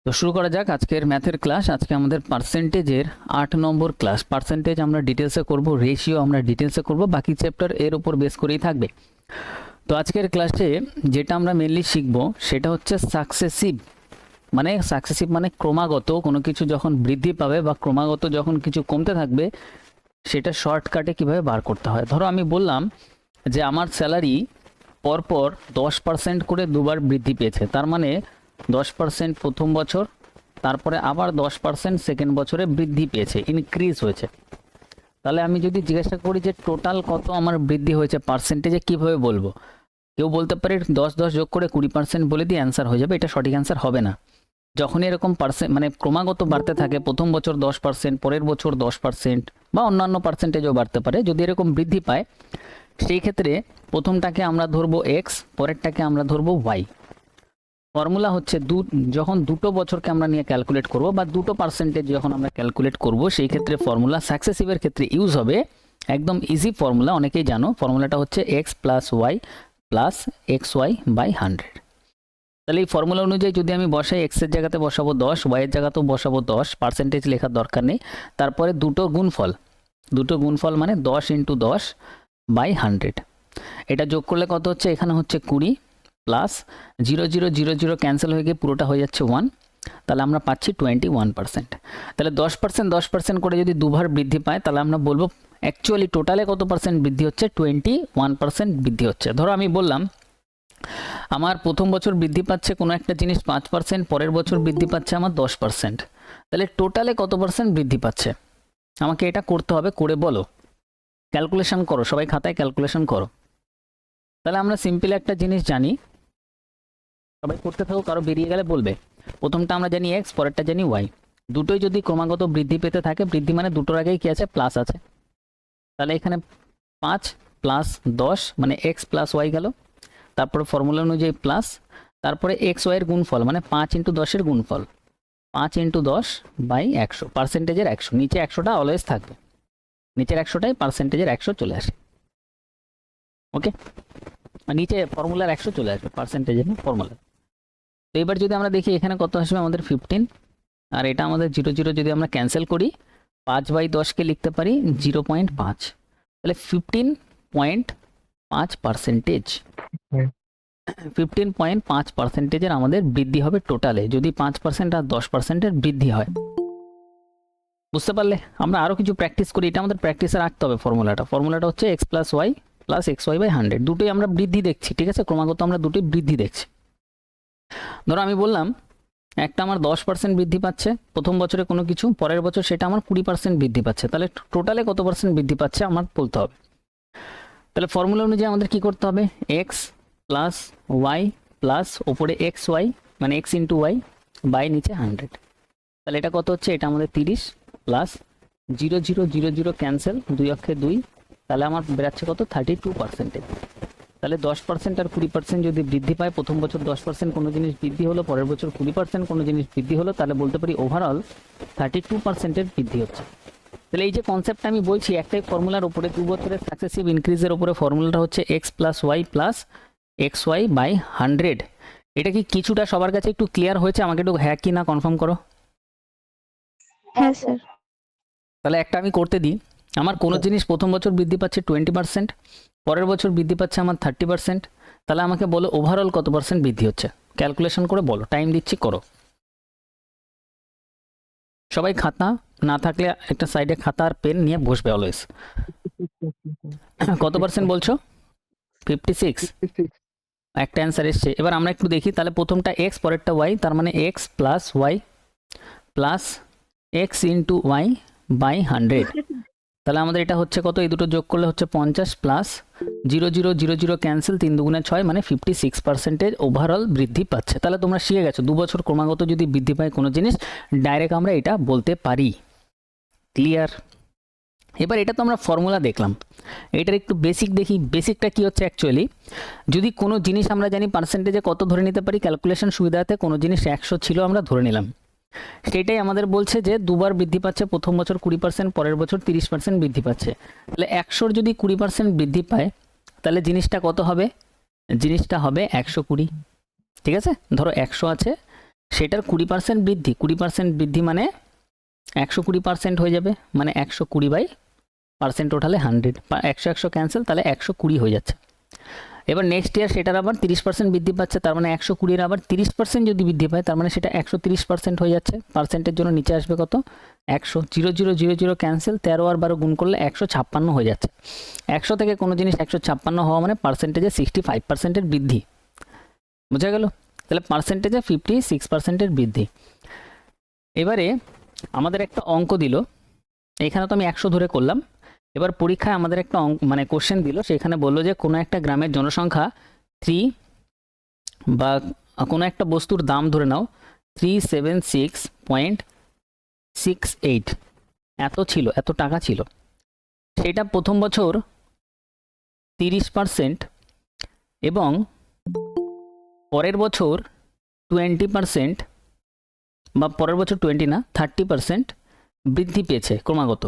তো শুরু করা যাক আজকের ম্যাথের ক্লাস। আজকে আমাদের পার্সেন্টেজের 8 নম্বর ক্লাস। পার্সেন্টেজ আমরা ডিটেলসে করব, রেশিও আমরা ডিটেলসে করব, বাকি চ্যাপ্টার এর উপর বেস করেই থাকবে। তো আজকের ক্লাসে যেটা আমরা মেনলি শিখব সেটা হচ্ছে সাকসেসিভ মানে ক্রমাগত কোনো কিছু যখন বৃদ্ধি পাবে বা ক্রমাগত যখন কিছু কমতে থাকবে সেটা শর্টকাটে কিভাবে বার করতে হয়। ধরো আমি বললাম যে আমার স্যালারি পরপর 10% করে দুবার বৃদ্ধি পেয়েছে, তার মানে 10% প্রথম বছর, তারপরে আবার 10% সেকেন্ড বছরে বৃদ্ধি পেয়েছে, ইনক্রিজ হয়েছে। তাহলে আমি যদি জিজ্ঞাসা করি যে টোটাল কত আমার বৃদ্ধি হয়েছে পার্সেন্টেজে, কীভাবে বলবো? কেউ বলতে পারে 10 যোগ করে 20% বলে দিয়ে অ্যান্সার হয়ে যাবে। এটা সঠিক অ্যান্সার হবে না। যখনই এরকম মানে ক্রমাগত বাড়তে থাকে, প্রথম বছর 10%, পরের বছর 10% বা অন্যান্য পার্সেন্টেজও বাড়তে পারে, যদি এরকম বৃদ্ধি পায় সেই ক্ষেত্রে প্রথমটাকে আমরা ধরবো এক্স, পরেরটাকে আমরা ধরবো ওয়াই। ফর্মুলা হচ্ছে যখন দুটো বছরকে আমরা নিয়ে ক্যালকুলেট করব বা দুটো পার্সেন্টেজ যখন আমরা ক্যালকুলেট করব সেই ক্ষেত্রে ফর্মুলা সাকসেসিভের ক্ষেত্রে ইউজ হবে একদম ইজি ফর্মুলা, অনেকেই জানো। ফর্মুলাটা হচ্ছে X plus Y plus X Y by 100। তাহলে এই ফর্মুলা অনুযায়ী যদি আমি বসাই, এক্সের জায়গাতে বসাবো 10, ওয়াইয়ের জায়গাতেও বসাবো 10, পার্সেন্টেজ লেখার দরকার নেই। তারপরে দুটো গুণফল মানে 10 × 10 বাই 100। এটা যোগ করলে কত হচ্ছে? এখানে হচ্ছে 20 প্লাস 0 0 0 0 ক্যান্সেল হয়ে গিয়ে পুরোটা হয়ে যাচ্ছে 1, তাহলে আমরা পাচ্ছি 21%। তাহলে 10% করে যদি দুবার বৃদ্ধি পায় তাহলে আমরা বলবো অ্যাকচুয়ালি টোটালে কত পার্সেন্ট বৃদ্ধি হচ্ছে? 21% বৃদ্ধি হচ্ছে। ধরো আমি বললাম আমার প্রথম বছর বৃদ্ধি পাচ্ছে কোনো একটা জিনিস 5%, পরের বছর বৃদ্ধি পাচ্ছে আমার 10%, তাহলে টোটালে কত পার্সেন্ট বৃদ্ধি পাচ্ছে? আমাকে এটা করতে হবে, করে বলো, ক্যালকুলেশন করো, সবাই খাতায় ক্যালকুলেশন করো। তাহলে আমরা সিম্পল একটা জিনিস জানি, সবাই করতে থাকো, কারো বেরিয়ে গেলে বলবে। প্রথমটা আমরা জানি এক্স, পরেরটা জানি ওয়াই। দুটোই যদি ক্রমাগত বৃদ্ধি পেতে থাকে, বৃদ্ধি মানে দুটোর আগেই কি আছে? প্লাস আছে। তাহলে এখানে 5 প্লাস 10 মানে এক্স প্লাস ওয়াই গেল। তারপরে ফর্মুলা অনুযায়ী প্লাস, তারপরে এক্স ওয়াইয়ের গুণফল মানে 5 × 10-এর গুণফল, 5 × 10 বাই 100, পার্সেন্টেজের 100। নিচে 100টা অলওয়েজ থাকবে, নিচের 100টাই পার্সেন্টেজের 100 চলে আসে। ওকে, নিচে ফর্মুলার 100 চলে আসবে, পার্সেন্টেজের না ফর্মুলা। তো এবার যদি আমরা দেখি এখানে কত আসবে আমাদের 15, আর এটা আমাদের 0 0 যদি আমরা ক্যান্সেল করি 5/10কে লিখতে পারি 0.5, তাহলে 15.5%। 15.5%-এর আমাদের বৃদ্ধি হবে টোটালে, যদি 5% আর 10%-এর বৃদ্ধি হয়। বুঝতে পারলে? আমরা আরও কিছু প্র্যাকটিস করি, এটা আমাদের প্র্যাকটিসে রাখতে হবে। ফর্মুলাটা হচ্ছে X plus Y plus X Y by 100। দুটোই আমরা বৃদ্ধি দেখছি, ঠিক আছে? ক্রমাগত আমরা দুটোই বৃদ্ধি দেখছি। ধরো আমি বললাম একটা আমার 10% বৃদ্ধি পাচ্ছে প্রথম বছরে কোনো কিছু, পরের বছর সেটা আমার 20% বৃদ্ধি পাচ্ছে, তাহলে টোটালে কত পার্সেন্ট বৃদ্ধি পাচ্ছে আমার বলতে হবে। তাহলে ফর্মুলা অনুযায়ী আমাদের কি করতে হবে? এক্স প্লাস ওয়াই প্লাস ওপরে এক্স ওয়াই মানে এক্স ইন্টু ওয়াই বাই নিচে 100। তাহলে এটা কত হচ্ছে? এটা আমাদের 30 প্লাস 0 0 0 0 ক্যান্সেল, 2 অক্ষে 2, তাহলে আমার বেরাচ্ছে কত? 32%। তাহলে 10% আর 20% যদি বৃদ্ধি পায়, প্রথম বছর 10% কোনো জিনিস বৃদ্ধি হলো, পরের বছর 20% কোনো জিনিস বৃদ্ধি হলো, তাহলে বলতে পারি ওভারঅল 32%-এর বৃদ্ধি হচ্ছে। তাহলে এই যে কনসেপ্টটা আমি বলছি একটাই ফর্মুলার উপরে, 2 বছরের সাকসেসিভ ইনক্রিজের উপরে ফর্মুলাটা হচ্ছে X plus Y plus X Y by 100। এটা কি কিছুটা সবার কাছে একটু ক্লিয়ার হয়েছে? আমাকে একটু হ্যাঁ কি না কনফার্ম করো। হ্যাঁ স্যার। তাহলে একটা আমি করতে দিই, আমার কোনো জিনিস প্রথম বছর বৃদ্ধি পাচ্ছে 20%, পরের বছর বৃদ্ধি পাচ্ছে আমার 30%, তাহলে আমাকে বলো ওভারঅল কত পার্সেন্ট বৃদ্ধি হচ্ছে? ক্যালকুলেশন করে বলো, টাইম দিচ্ছি, করো। সবাই খাতা না থাকলে একটা সাইডে খাতা আর পেন নিয়ে বসবে অলওয়েজ। কত পার্সেন্ট বলছো? 56। একটা অ্যান্সার এসছে। এবার আমরা একটু দেখি, তাহলে প্রথমটা এক্স, পরেরটা ওয়াই, তার মানে X plus Y plus X into Y by 100। তাহলে আমাদের এটা হচ্ছে কত? এই দুটো যোগ করলে হচ্ছে 50 প্লাস 0 0 0 0 ক্যান্সেল, 3 × 2 = 6 মানে 56% ওভারঅল বৃদ্ধি পাচ্ছে। তাহলে তোমরা শিখে গেছো 2 বছর ক্রমাগত যদি বৃদ্ধি পায় কোনো জিনিস, ডাইরেক্ট আমরা এটা বলতে পারি। ক্লিয়ার? এবার এটা তো আমরা ফর্মুলা দেখলাম, এটার একটু বেসিক দেখি। বেসিকটা কি হচ্ছে? অ্যাকচুয়ালি যদি কোনো জিনিস আমরা জানি পার্সেন্টেজে কত ধরে নিতে পারি, ক্যালকুলেশন সুবিধাতে কোনো জিনিস 100 ছিল আমরা ধরে নিলাম, সেটাই আমাদের বলছে যে দুবার বৃদ্ধি পাচ্ছে, প্রথম বছর 20%, পরের বছর 30% বৃদ্ধি পাচ্ছে। তাহলে 100 যদি 20% বৃদ্ধি পায় তাহলে জিনিসটা কত হবে? জিনিসটা হবে 120। ঠিক আছে, ধরো 100 আছে, সেটার 20% বৃদ্ধি, 20% বৃদ্ধি মানে 120% হয়ে যাবে, মানে 120/% ওঠালে 100, 100 ক্যান্সেল, তাহলে 120 হয়ে যাচ্ছে। এবার নেক্সট ইয়ার সেটার আবার 30% বৃদ্ধি পাচ্ছে, তার মানে 120-এর আবার 30% যদি বৃদ্ধি পায় তার মানে সেটা 130% হয়ে যাচ্ছে। পার্সেন্টের জন্য নিচে আসবে কত? 100, 0 0 0 0 ক্যান্সেল, 13 আর 12 গুণ করলে 156 হয়ে যাচ্ছে। 100 থেকে কোনো জিনিস 156 হওয়া মানে পার্সেন্টেজে 65%-এর বৃদ্ধি, বোঝা গেল? তাহলে পার্সেন্টেজে 56%-এর বৃদ্ধি। এবারে আমাদের একটা অঙ্ক দিল, এখানে তো আমি 100 ধরে করলাম। এবার পরীক্ষায় আমাদের একটা মানে কোশ্চেন দিল, সেখানে বললো যে কোনো একটা গ্রামের জনসংখ্যা 3 বা কোনো একটা বস্তুর দাম ধরে নাও 376.68 এত ছিল, এত টাকা ছিল। সেটা প্রথম বছর 30% এবং পরের বছর 20% বা পরের বছর 20 না 30% বৃদ্ধি পেয়েছে ক্রমাগত।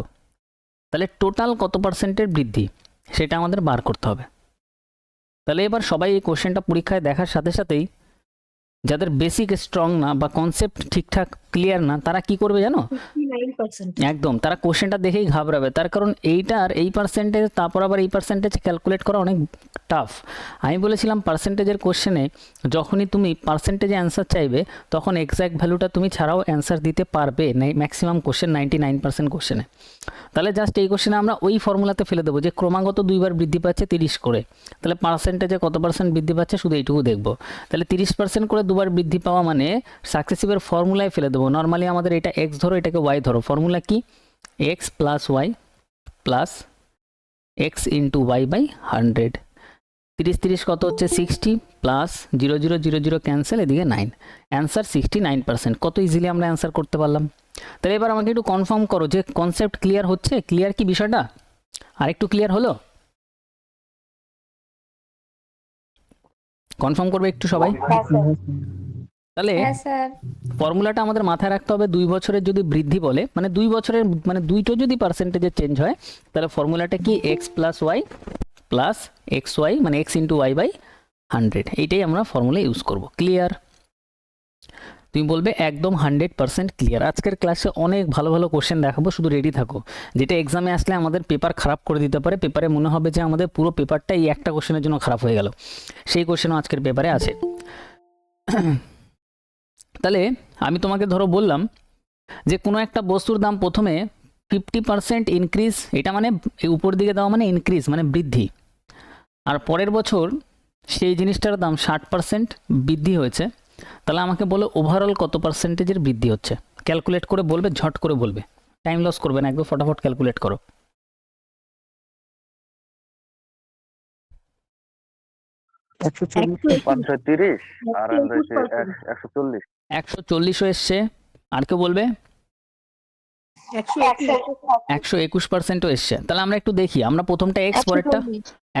তাহলে টোটাল কত পার্সেন্টের বৃদ্ধি সেটা আমাদের বার করতে হবে। তাহলে এবার সবাই এই কোশ্চেনটা পরীক্ষায় দেখার সাথে সাথেই যাদের বেসিক স্ট্রং না বা কনসেপ্ট ঠিকঠাক ক্লিয়ার না তারা কি করবে জানো? 59%। একদম, তারা কোশ্চেনটা দেখেই ঘাবড়াবে, তার কারণ এইটার এই পার্সেন্টেজ তারপর আবার এই পার্সেন্টেজ ক্যালকুলেট করা অনেক টাফ। আমি বলেছিলাম পার্সেন্টেজের কোশ্চেনে যখনই তুমি পার্সেন্টেজে অ্যান্সার চাইবে তখন এক্স্যাক্ট ভ্যালুটা তুমি ছাড়াও অ্যান্সার দিতে পারবে, ম্যাক্সিমাম কোশ্চেন 99% কোশ্চেনে। তাহলে জাস্ট এই কোশ্চেনে আমরা ওই ফর্মুলাতে ফেলে দেবো যে ক্রমাগত 2বার বৃদ্ধি পাচ্ছে 30 করে, তাহলে পার্সেন্টেজে কত পার্সেন্ট বৃদ্ধি পাচ্ছে শুধু এইটুকু দেখবো। তাহলে 30% করে 2বার বৃদ্ধি পাওয়া মানে সাকসেসিভের ফর্মুলায় ফেলে দেবো। নর্মালি আমাদের এটা এক্স ধরো, এটাকে ওয়াই ধরো, ফর্মুলা কি? X plus Y plus X into Y by 100। 30 30 কত হচ্ছে 60 প্লাস 0 0 0 0 ক্যান্সেল, এদিকে 9, অ্যান্সার 69%। কত ইজিলি আমরা অ্যান্সার করতে পারলাম। তাহলে এবার আমাকে একটু কনফার্ম করো যে কনসেপ্ট ক্লিয়ার হচ্ছে, ক্লিয়ার কি বিষয়টা? আর একটু ক্লিয়ার হলো? কনফার্ম করবে একটু সবাই। তাহলে ফর্মুলাটা আমাদের মাথায় রাখতে হবে, 2 বছরের যদি বৃদ্ধি বলে মানে 2 বছরের মানে দুইটো যদি পার্সেন্টেজে চেঞ্জ হয় তাহলে ফর্মুলাটা কি? X plus Y plus X Y মানে এক্স ইন্টু ওয়াই বাই 100, এইটাই আমরা ফর্মুলা ইউজ করব। ক্লিয়ার? তুমি বলবে একদম 100% ক্লিয়ার। আজকের ক্লাসে অনেক ভালো ভালো কোশ্চেন দেখাবো, শুধু রেডি থাকো। যেটা এক্সামে আসলে আমাদের পেপার খারাপ করে দিতে পারে, পেপারে মনে হবে যে আমাদের পুরো পেপারটা এই একটা কোশ্চেনের জন্য খারাপ হয়ে গেল, সেই কোশ্চেনও আজকের পেপারে আছে। তাহলে আমি তোমাকে ধরো বললাম যে কোনো একটা বস্তুর দাম প্রথমে 50% ইনক্রিজ, এটা মানে উপর দিকে দেওয়া মানে ইনক্রিজ মানে বৃদ্ধি, আর পরের বছর সেই জিনিসটার দাম 60% বৃদ্ধি হয়েছে। তাহলে আমাকে বলো ওভারঅল কত পার্সেন্টেজের বৃদ্ধি হচ্ছে? ক্যালকুলেট করে বলবে, ঝট করে বলবে, টাইম লস করবে না, একদম ফটাফট ক্যালকুলেট করো। একশো 530 আর 140। 140 এসছে, আর কেউ বলবে? 121%ও এসছে। তাহলে আমরা একটু দেখি, আমরা প্রথমটা এক্স পরেরটা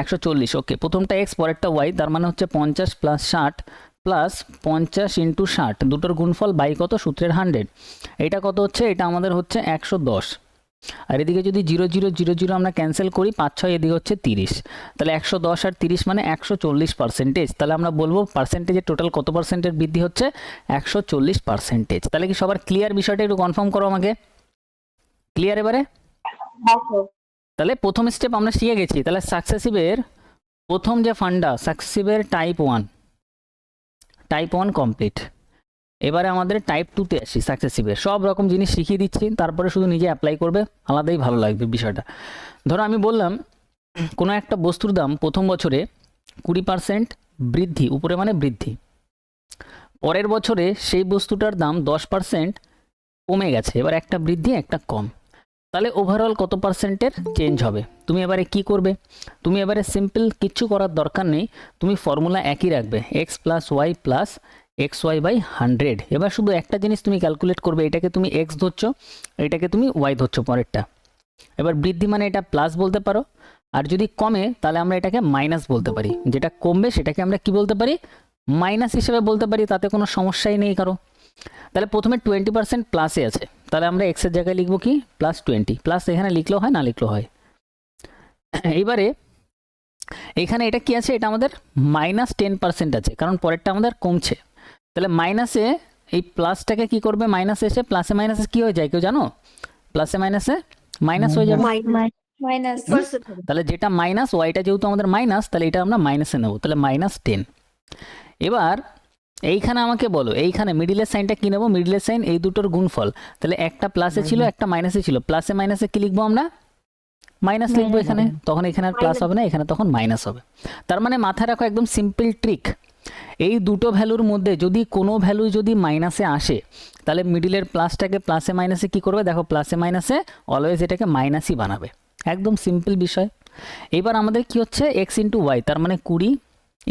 140, ওকে, প্রথমটা এক্স পরেরটা ওয়াই, তার মানে হচ্ছে 50 প্লাস 60 প্লাস 50 ইন্টু 60, দুটোর গুণফল বাই কত? সূত্রের 100। এটা কত হচ্ছে? এটা আমাদের হচ্ছে 110। আর এদিকে যদি 0 0 0 0 আমরা ক্যান্সেল করি 5 6, এদিকে হচ্ছে 30, তাহলে 110 আর 30 মানে 140%। তাহলে আমরা বলবো পার্সেন্টেজের টোটাল কত পার্সেন্টের বৃদ্ধি হচ্ছে? 140%। তাহলে কি সবার ক্লিয়ার বিষয়টা? একটু কনফার্ম করো আমাকে। ক্লিয়ার এবারে? তাহলে প্রথম স্টেপ আমরা শিখে গেছি। তাহলে সাকসেসিভের প্রথম যে ফান্ডা, সাকসেসিভের টাইপ 1 কমপ্লিট। এবারে আমাদের টাইপ 2তে আসি। সাকসেসিভের সব রকম জিনিস শিখিয়ে দিচ্ছি, তারপরে শুধু নিজে অ্যাপ্লাই করবে, আলাদাই ভালো লাগবে বিষয়টা। ধরো আমি বললাম কোনো একটা বস্তুর দাম প্রথম বছরে 20% বৃদ্ধি, উপরে মানে বৃদ্ধি, পরের বছরে সেই বস্তুটার দাম 10% কমে গেছে, এবার একটা বৃদ্ধি একটা কম, তাহলে ওভারঅল কত পার্সেন্টের চেঞ্জ হবে? তুমি এবারে কি করবে? তুমি এবারে সিম্পল, কিচ্ছু করার দরকার নেই, তুমি ফর্মুলা একই রাখবে, X plus Y plus X Y by 100। এবার শুধু একটা জিনিস তুমি ক্যালকুলেট করবে, এটাকে তুমি এক্স ধরছো, এটাকে তুমি ওয়াই ধরছো পরেরটা। এবার বৃদ্ধি মানে এটা প্লাস বলতে পারো, আর যদি কমে তাহলে আমরা এটাকে মাইনাস বলতে পারি, যেটা কমবে সেটাকে আমরা কি বলতে পারি? মাইনাস হিসেবে বলতে পারি, তাতে কোনো সমস্যাই নেই কারো। তাহলে প্রথমে 20% প্লাসে আছে, তাহলে আমরা এক্সের জায়গায় লিখবো কি? +20, প্লাস এখানে লিখলেও হয়, না লিখলেও হয়। এইবারে এখানে এটা কি আছে? এটা আমাদের -10% আছে, কারণ পরেরটা আমাদের কমছে। তাহলে মাইনাসে এই প্লাসটাকে কি করবে, মাইনাস এসে প্লাসে মাইনাসে কি হয়ে যায় কেউ জানো? প্লাসে মাইনাসে মাইনাস হয়ে যাবে। মাইনাস তাহলে যেটা মাইনাস, ওয়াইটা যেহেতু আমাদের মাইনাস, তাহলে এটা আমরা মাইনাসে নেবো, তাহলে -10। এবার এইখানে আমাকে বলো, এইখানে মিডিলের সাইনটা কি নেবো? মিডিলের সাইন এই দুটোর গুণফল। তাহলে একটা প্লাসে ছিল একটা মাইনাসে ছিল, প্লাসে মাইনাসে কি লিখবো আমরা? মাইনাস লিখবো এখানে, তখন এখানে আর প্লাস হবে না, এখানে তখন মাইনাস হবে। তার মানে মাথায় রাখো একদম সিম্পল ট্রিক, এই দুটো ভ্যালুর মধ্যে যদি কোনো ভ্যালু যদি মাইনাসে আসে, তাহলে মিডিলের প্লাসটাকে প্লাসে মাইনাসে কি করবে? দেখো প্লাসে মাইনাসে অলওয়েজ এটাকে মাইনাসই বানাবে, একদম সিম্পল বিষয়। এবার আমাদের কি হচ্ছে, এক্স ইন্টু ওয়াই, তার মানে 20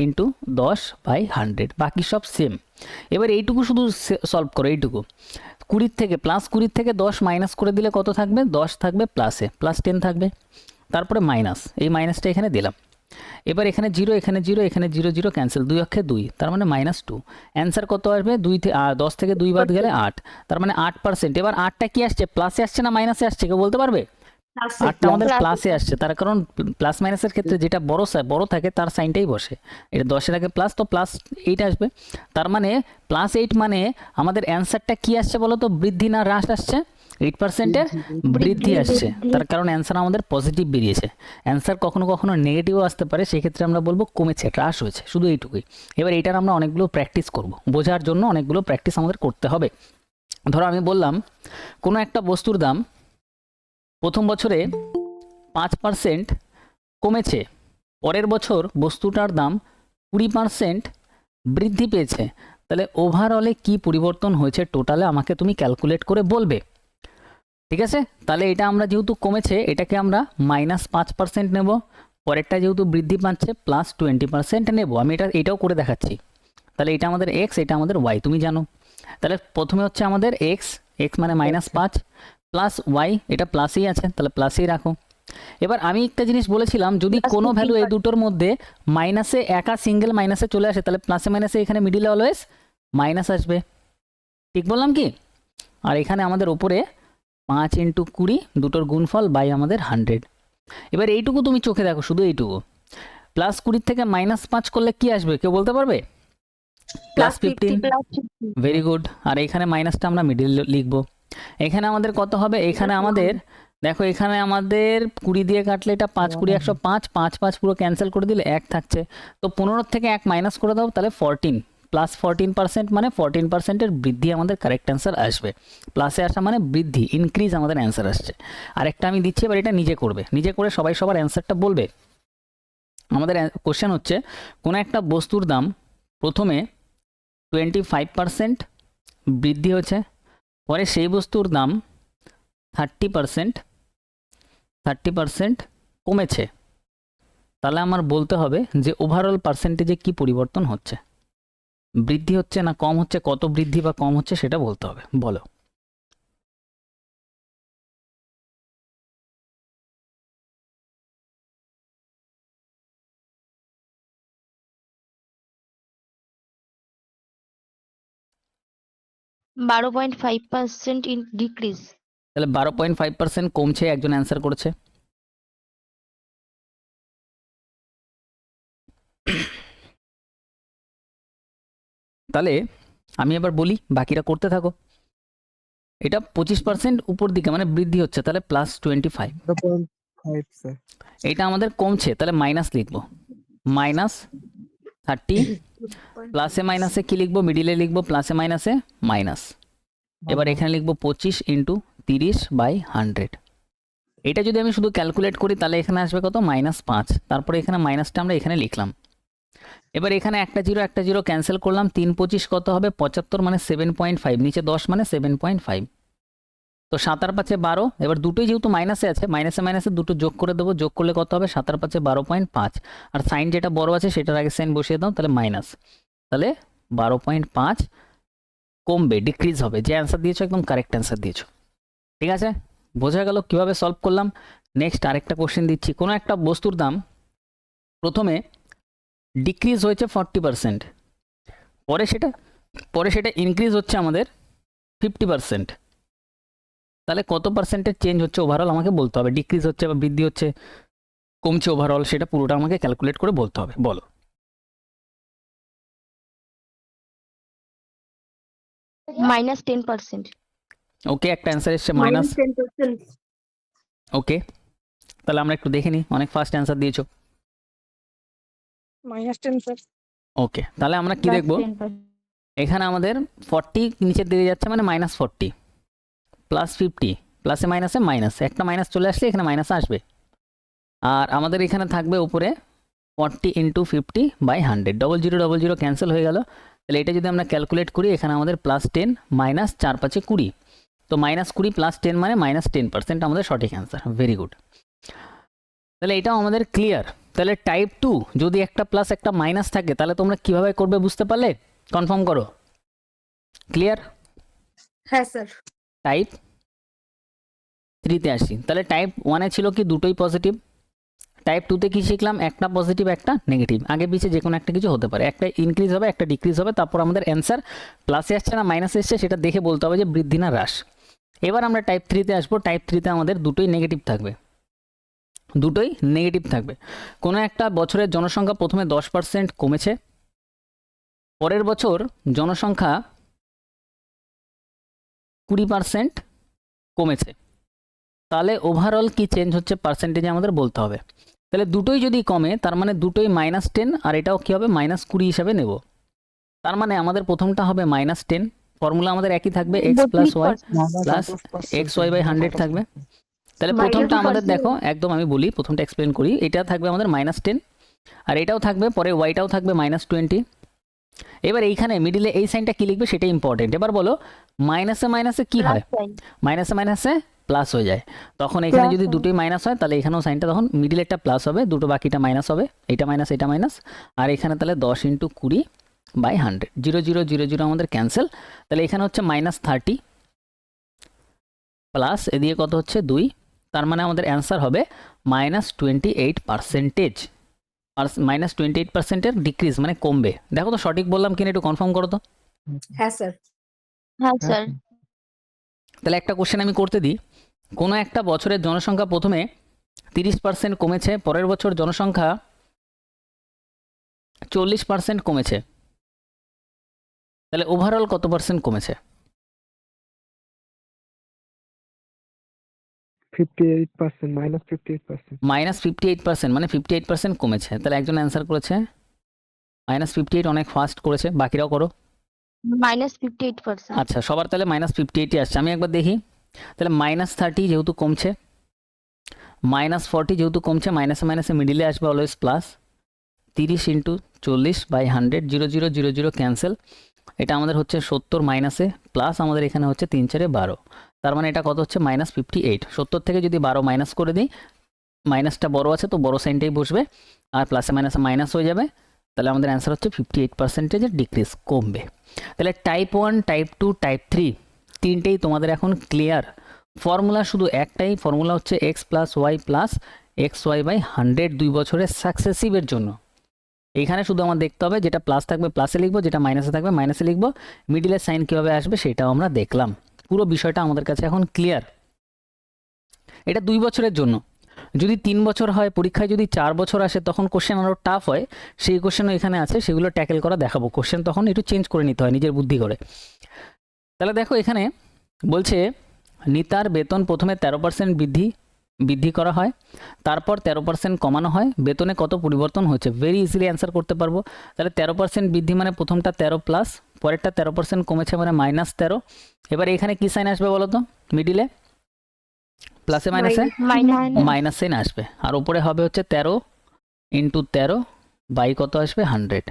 ইন্টু 10/100, বাকি সব সেম। এবার এইটুকু শুধু সলভ করো, এইটুকু 20 থেকে +20 থেকে 10 মাইনাস করে দিলে কত থাকবে? 10 থাকবে প্লাসে, +10 থাকবে, তারপরে মাইনাস, এই মাইনাসটা এখানে দিলাম। এবার এখানে 0 এখানে 0 এখানে 0 0 ক্যান্সেল, 2 অক্ষে 2, তার মানে -2। অ্যান্সার কত আসবে? 10 থেকে 2 বাদ গেলে 8, তার মানে 8%। এবার 8টা কি আসছে, প্লাসে আসছে না মাইনাসে আসছে, কেউ বলতে পারবে? 8টা আমাদের প্লাসে আসছে, তার কারণ প্লাস মাইনাসের ক্ষেত্রে যেটা বড় থাকে তার সাইনটাই বসে। এটা 10-এর আগে প্লাস, তো +8 আসবে। তার মানে +8 মানে আমাদের অ্যান্সারটা কি আসছে বলো তো? বৃদ্ধি না হ্রাস আসছে? 8%-এর বৃদ্ধি আসছে, তার কারণ অ্যান্সার আমাদের পজিটিভ বেরিয়েছে। অ্যান্সার কখনো কখনো নেগেটিভও আসতে পারে, সেক্ষেত্রে আমরা বলবো কমেছে, হ্রাস হয়েছে, শুধু এইটুকুই। এবার এইটার আমরা অনেকগুলো প্র্যাকটিস করব, বোঝার জন্য অনেকগুলো প্র্যাকটিস আমাদের করতে হবে। ধরো আমি বললাম কোনো একটা বস্তুর দাম প্রথম বছরে 5% কমেছে, পরের বছর বস্তুটার দাম 20% বৃদ্ধি পেয়েছে, তাহলে ওভারঅলে কি পরিবর্তন হয়েছে টোটালে আমাকে তুমি ক্যালকুলেট করে বলবে, ঠিক আছে? তাহলে এটা আমরা যেহেতু কমেছে, এটাকে আমরা -5% নেব, পরেরটা যেহেতু বৃদ্ধি পাচ্ছে +20% নেব। আমি এটাও করে দেখাচ্ছি। তাহলে এটা আমাদের এক্স, এটা আমাদের ওয়াই, তুমি জানো। তাহলে প্রথমে হচ্ছে আমাদের এক্স, মানে -5 প্লাস ওয়াই, এটা প্লাসেই আছে, তাহলে প্লাসেই রাখো। এবার আমি একটা জিনিস বলেছিলাম, যদি কোনো ভ্যালু এই দুটোর মধ্যে মাইনাসে একা সিঙ্গেল মাইনাসে চলে আসে, তাহলে প্লাসে মাইনাসে এখানে মিডিলে অলওয়েজ মাইনাস আসবে, ঠিক বললাম কি? আর এখানে আমাদের উপরে 5 × 20 দুটোর গুণফল বাই আমাদের 100। এবার এইটুকু তুমি চোখে দেখো, শুধু এইটুকু, +20 থেকে -5 করলে কি আসবে, কেউ বলতে পারবে? +15। Very good. আর এখানে মাইনাসটা আমরা মিডিল লিখবো। এখানে আমাদের কত হবে? এখানে আমাদের দেখো, এখানে আমাদের 20 দিয়ে কাটলে এটা 5 20 105, 5 5 পুরো ক্যান্সেল করে দিলে 1 থাকছে, তো 15 থেকে 1 মাইনাস করে দাও, তাহলে 14 +14%, মানে 14%-এর বৃদ্ধি আমাদের কারেক্ট অ্যান্সার আসবে। প্লাসে আসা মানে বৃদ্ধি, ইনক্রিজ আমাদের অ্যান্সার আসছে। আরেকটা আমি দিচ্ছি, এবার এটা নিজে করবে, নিজে করে সবাই সবার অ্যান্সারটা বলবে। আমাদের কোশ্চেন হচ্ছে, কোনো একটা বস্তুর দাম প্রথমে 25% বৃদ্ধি হয়েছে, পরে সেই বস্তুর দাম 30% কমেছে, তাহলে আমার বলতে হবে যে ওভারঅল পার্সেন্টেজে কি পরিবর্তন হচ্ছে, বৃদ্ধি হচ্ছে না কম হচ্ছে, কত বৃদ্ধি বা কম হচ্ছে সেটা বলতে হবে, বলো। $12.5% in decrease. তাহলে 12.5% কমছে, একজন অ্যান্সার করেছে। তাহলে আমি এবার বলি, বাকিরা করতে থাকো। এটা 25% উপর দিকে মানে বৃদ্ধি হচ্ছে, তাহলে +25। 0.5 স্যার। এটা আমাদের কমছে, তাহলে মাইনাস লিখবো, -30। প্লাসে মাইনাসে কি লিখবো? মিডিলে লিখবো প্লাসে মাইনাসে মাইনাস। এবার এখানে লিখবো 25 × 30/100। এটা যদি আমি শুধু ক্যালকুলেট করি, তাহলে এখানে আসবে কত? -5। তারপরে এখানে মাইনাসটা আমরা এখানে লিখলাম। এবার এখানে একটা জিরো ক্যান্সেল করলাম, 3 25 কত হবে? 75, মানে 7.5, নিচে 10 মানে 7.5, তো 7 আর 5 12। এবার দুটোই যেহেতু মাইনাসে আছে, মাইনাসে মাইনাসে দুটো যোগ করে দেবো, যোগ করলে কত হবে? 7 আর 5 12.5, আর সাইন যেটা বড় আছে সেটার আগে সাইন বসিয়ে দাও, তাহলে মাইনাস, তাহলে 12.5 কমবে, ডিক্রিজ হবে। যে অ্যান্সার দিয়েছো একদম কারেক্ট অ্যান্সার দিয়েছো, ঠিক আছে? বোঝা গেল কিভাবে সলভ করলাম? নেক্সট আরেকটা কোশ্চেন দিচ্ছি। কোনো একটা বস্তুর দাম প্রথমে ডিক্রিজ হয়েছে 40%, পরে সেটা ইনক্রিজ হচ্ছে আমাদের 50%, তাহলে কত পার্সেন্টের চেঞ্জ হচ্ছে ওভারঅল আমাকে বলতে হবে। ডিক্রিজ হচ্ছে বা বৃদ্ধি হচ্ছে, কমছে ওভারঅল, সেটা পুরোটা আমাকে ক্যালকুলেট করে বলতে হবে, বলো। minus 10%. ওকে, একটা অ্যান্সার এসছে মাইনাস। 10%. ওকে, তাহলে আমরা একটু দেখে নিই, অনেক ফার্স্ট অ্যান্সার দিয়েছো। -10 স্যার। ওকে, তাহলে আমরা কি Plus দেখবো, 10%. এখানে আমাদের 40 নিচের দিকে যাচ্ছে মানে -40 প্লাস 50, প্লাসে মাইনাসে মাইনাস, একটা মাইনাস চলে আসলে এখানে মাইনাস আসবে। আর আমাদের এখানে থাকবে উপরে 40 × 50/100, 0000 ক্যান্সেল হয়ে গেল। তাহলে এটা যদি আমরা ক্যালকুলেট করি, এখানে আমাদের +10 মাইনাস 4 × 5 = 20, তো -20 + 10 মানে -10% আমাদের সঠিক অ্যান্সার। ভেরি গুড, তাহলে এটাও আমাদের ক্লিয়ার। তাহলে টাইপ 2 যদি একটা প্লাস একটা মাইনাস থাকে তাহলে তোমরা কিভাবে করবে বুঝতে পারলে? কনফার্ম করো, ক্লিয়ার? হ্যাঁ স্যার। টাইপ 3-তে আসি। তাহলে টাইপ 1-এ ছিল কি দুটোই পজিটিভ, টাইপ 2-তে কি শিখলাম, একটা পজিটিভ একটা নেগেটিভ, আগে পিছে যে কোনো একটা কিছু হতে পারে, একটা ইনক্রিজ হবে একটা ডিক্রিজ হবে, তারপর আমাদের অ্যান্সার প্লাসে আসছে না মাইনাসে এসছে সেটা দেখে বলতে হবে যে বৃদ্ধি না হ্রাস। এবার আমরা টাইপ 3-তে আসবো। টাইপ 3-তে আমাদের দুটোই নেগেটিভ থাকবে, দুটোই নেগেটিভ থাকবে। কোনো একটা বছরের জনসংখ্যা প্রথমে 10% কমেছে, পরের বছর জনসংখ্যা 20% কমেছে, তাহলে ওভারঅল কি চেঞ্জ হচ্ছে পার্সেন্টেজে আমাদের বলতে হবে। তাহলে দুটোই যদি কমে তার মানে দুটোই -10 আর এটাও কি হবে -20 হিসাবে নেব। তার মানে আমাদের প্রথমটা হবে -10, ফর্মুলা আমাদের একই থাকবে x + y + xy/100 থাকবে। তাহলে প্রথমটা আমাদের দেখো একদম আমি বলি, প্রথমটা এক্সপ্লেন করি, এটা থাকবে আমাদের -10 আর এটাও থাকবে, পরে ওয়াইটাও থাকবে -20। এবার এইখানে মিডিলে এই সাইনটা কি লিখবে সেটা ইম্পর্টেন্ট। এবার বলো মাইনাসে মাইনাসে কি হয়, Plus sign. মাইনাসে মাইনাসে প্লাস হয়ে যায়, তখন এখানে Plus যদি হয়। দুটোই মাইনাস হয় তাহলে এখানেও সাইনটা তখন মিডিলেরটা প্লাস হবে, দুটো বাকিটা মাইনাস হবে, এটা মাইনাস এটা মাইনাস। আর এখানে তাহলে 10 × 20/100, 0 0 0 0 আমাদের ক্যান্সেল। তাহলে এখানে হচ্ছে -30 প্লাস এদিকে কত হচ্ছে 2, তার মানে আমাদের অ্যান্সার হবে -28%। আর -28%-এর ডিক্রিজ মানে কমবে। দেখো তো সঠিক বললাম কিনা একটু কনফার্ম করো তো। হ্যাঁ স্যার। হ্যাঁ স্যার। তাহলে একটা কোশ্চেন আমি করতে দিই, কোনো একটা বছরের জনসংখ্যা প্রথমে 30% কমেছে, পরের বছর জনসংখ্যা 40% কমেছে, তাহলে ওভারঅল কত পার্সেন্ট কমেছে? 58%, -58%. -58%, মানে 58% কমেছে। তাহলে একজন অ্যান্সার করেছে -58, অনেক ফাস্ট করেছে, বাকিরাও করো। -58%. আচ্ছা, সবার তাহলে -58 আসছে। আমি একবার দেখি, তাহলে -30 যেহেতু কমছে, -40 যেহেতু কমছে, মাইনাসে মাইনাসে মিডিলে আসবে অলওয়েজ প্লাস, 30 × 40/100, 0 0 0 0 ক্যান্সেল। এটা আমাদের হচ্ছে 70 মাইনাসে প্লাস, আমাদের এখানে হচ্ছে 3 4 12, তার মানে এটা কত হচ্ছে -58। 70 থেকে যদি 12 মাইনাস করে দিই, মাইনাসটা বড় আছে তো বড় সাইনটাই বসবে, আর প্লাসে মাইনাসে মাইনাস হয়ে যাবে, তাহলে আমাদের অ্যান্সার হচ্ছে 58%-এর ডিক্রিজ কমবে। তাহলে টাইপ 1, টাইপ 2, টাইপ 3 তিনটেই তোমাদের এখন ক্লিয়ার। ফর্মুলা শুধু একটাই, ফর্মুলা হচ্ছে x + y + xy/100 2 বছরের সাকসেসিভের জন্য। এইখানে শুধু আমার দেখতে হবে যেটা প্লাস থাকবে প্লাসে লিখবো, যেটা মাইনাসে থাকবে মাইনাসে লিখবো, মিডিলের সাইন কীভাবে আসবে সেটাও আমরা দেখলাম। পুরো বিষয়টা আমাদের কাছে এখন ক্লিয়ার। এটা 2 বছরের জন্য। যদি 3 বছর হয়, পরীক্ষায় যদি 4 বছর আসে তখন কোশ্চেন আরও টাফ হয়, সেই কোশ্চেনও এখানে আছে, সেগুলো ট্যাকেল করা দেখাবো। কোশ্চেন তখন একটু চেঞ্জ করে নিতে হয় নিজের বুদ্ধি করে। তাহলে দেখো এখানে বলছে নিতার বেতন প্রথমে 13% বৃদ্ধি করা হয়, তারপর 13% কমানো হয়, বেতনে কত পরিবর্তন হয়েছে? ভেরি ইজিলি অ্যান্সার করতে পারবো। তাহলে 13% বৃদ্ধি মানে প্রথমটা 13 প্লাস, পরেরটা 13% কমেছে মানে -13। এবার এখানে কি সাইন আসবে বলো তো, মিডিলে প্লাসে মাইনাসে মাইনাস সাইন আসবে, আর উপরে হবে হচ্ছে 13 × 13 কত আসবে 100।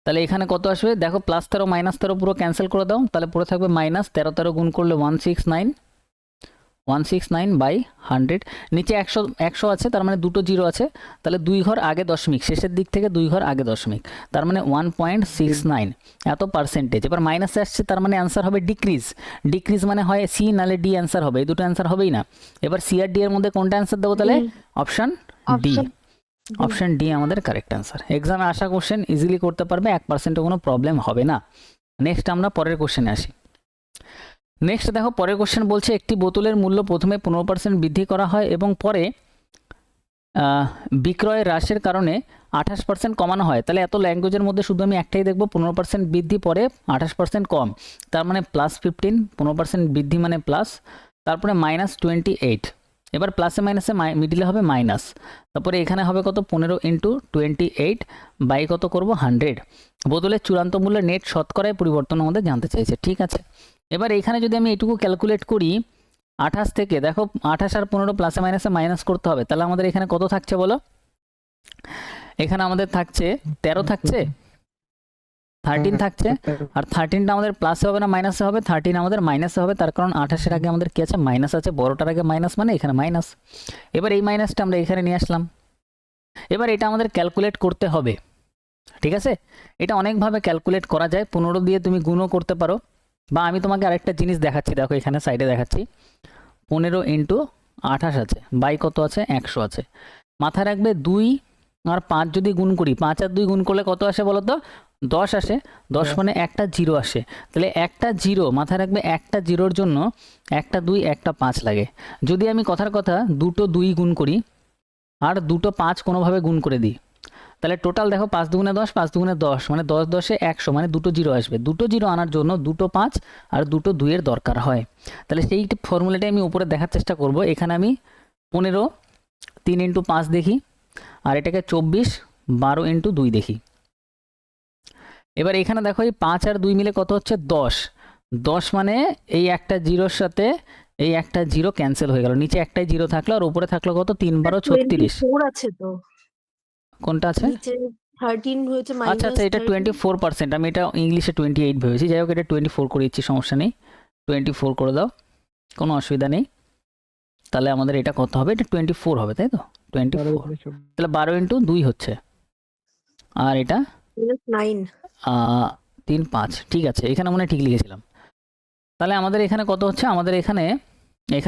তাহলে এখানে কত আসবে দেখো, +13 -13 পুরো ক্যান্সেল করে দাও, তাহলে পুরো থাকবে -13 13 গুণ করলে 169/100। নিচে 100 আছে, তার মানে দুটো জিরো আছে, তাহলে 2 ঘর আগে দশমিক, শেষের দিক থেকে 2 ঘর আগে দশমিক, তার মানে 1.69 এত পার্সেন্টেজ। এবার মাইনাসে আসছে, তার মানে অ্যান্সার হবে ডিক্রিজ মানে হয় সি নালে ডি অ্যান্সার হবে, এই দুটো অ্যান্সার হবেই না। এবার সি আর ডি এর মধ্যে কোনটা অ্যান্সার দেবো তাহলে? Option D. অপশন ডি আমাদের কারেক্ট অ্যান্সার। এক্সামে আসা কোশ্চেন ইজিলি করতে পারবে, 1%ও কোনো প্রবলেম হবে না। নেক্সট আমরা পরের কোশ্চেনে আসি। নেক্সট দেখো পরের কোশ্চেন বলছে একটি বোতলের মূল্য প্রথমে 15% বৃদ্ধি করা হয় এবং পরে বিক্রয় হ্রাসের কারণে 28% কমানো হয়, তাহলে এত ল্যাঙ্গুয়েজের মধ্যে শুধু আমি একটাই দেখবো 15% বৃদ্ধি পরে 28% কম, তার মানে +15, 15% বৃদ্ধি মানে প্লাস, তারপরে -28, এবার প্লাসে মাইনাসে মিডিলে হবে মাইনাস, তারপরে এখানে হবে কত 15 × 28 বাই কত করব 100, বদলের চূড়ান্ত মূল্যের নেট শতকরায় পরিবর্তন আমাদের জানতে চাইছে। ঠিক আছে, এবার এখানে যদি আমি এটুকু ক্যালকুলেট করি 28 থেকে, দেখো 28 আর 15 প্লাসে মাইনাসে মাইনাস করতে হবে, তাহলে আমাদের এখানে কত থাকছে বলো? এখানে আমাদের থাকছে 13 থাকছে, 13 থাকছে, আর 13টা আমাদের প্লাসে হবে না মাইনাসে হবে? 13 আমাদের মাইনাসে হবে, তার কারণ 28-এর আগে আমাদের কি আছে? মাইনাস আছে, বড়টার আগে মাইনাস মানে এখানে মাইনাস। এবার এই মাইনাসটা আমরা এখানে নিয়ে আসলাম, এবার এটা আমাদের ক্যালকুলেট করতে হবে। ঠিক আছে, এটা অনেকভাবে ক্যালকুলেট করা যায়, 15 দিয়ে তুমি গুণও করতে পারো, বা আমি তোমাকে আরেকটা জিনিস দেখাচ্ছি, দেখো এখানে সাইডে দেখাচ্ছি, 15 × 28 আছে, বাই কত আছে? 100 আছে। মাথায় রাখবে 2 আর 5 যদি গুণ করি, 5 আর 2 গুণ করলে কত আসে বলো তো? 10 আসে, 10 মানে একটা 0 আসে, তাহলে একটা 0, মাথায় রাখবে একটা 0-র জন্য একটা 2 একটা 5 লাগে। যদি আমি কথার কথা দুটো 2 গুণ করি আর দুটো 5 কোনোভাবে গুণ করে দিই, তাহলে টোটাল দেখো 5 দুগুণে 10, 5 দুগুণে 10 মানে 10 10-এ 100, মানে দুটো 0 আসবে। দুটো 0 আনার জন্য দুটো 5 আর দুটো 2 এর দরকার হয়। তাহলে সেই ফর্মুলাটাই আমি উপরে দেখার চেষ্টা করব। এখানে আমি 15 3 × 5 দেখি, আর এটাকে 24 12 × 2 দেখি। এবার এখানে দেখো এই 5 আর 2 মিলে কত হচ্ছে? 10। 10 মানে এই একটা 0-র সাথে এই একটা 0 ক্যান্সেল হয়ে গেল, নিচে একটাই 0 থাকলো আর উপরে থাকলো কত? 3 12 36। 24 আছে তো কোনটা আছে? নিচে 13 হয়েছে আচ্ছা আচ্ছা, এটা 24%, আমি এটা ইংলিশে 28 ভেবেছি, যাই হোক এটা 24 করে দিচ্ছি, সমস্যা নেই, 24 করে দাও, কোনো অসুবিধা নেই। তাহলে আমাদের এটা কত হবে? এটা 24 হবে, তাই তো? 24, তাহলে 12 × 2 হচ্ছে, আর এটা -9 3 5, ঠিক আছে, এখানে মনে হয় ঠিক লিখেছিলাম। তাহলে আমাদের এখানে কত হচ্ছে? আমাদের এখানে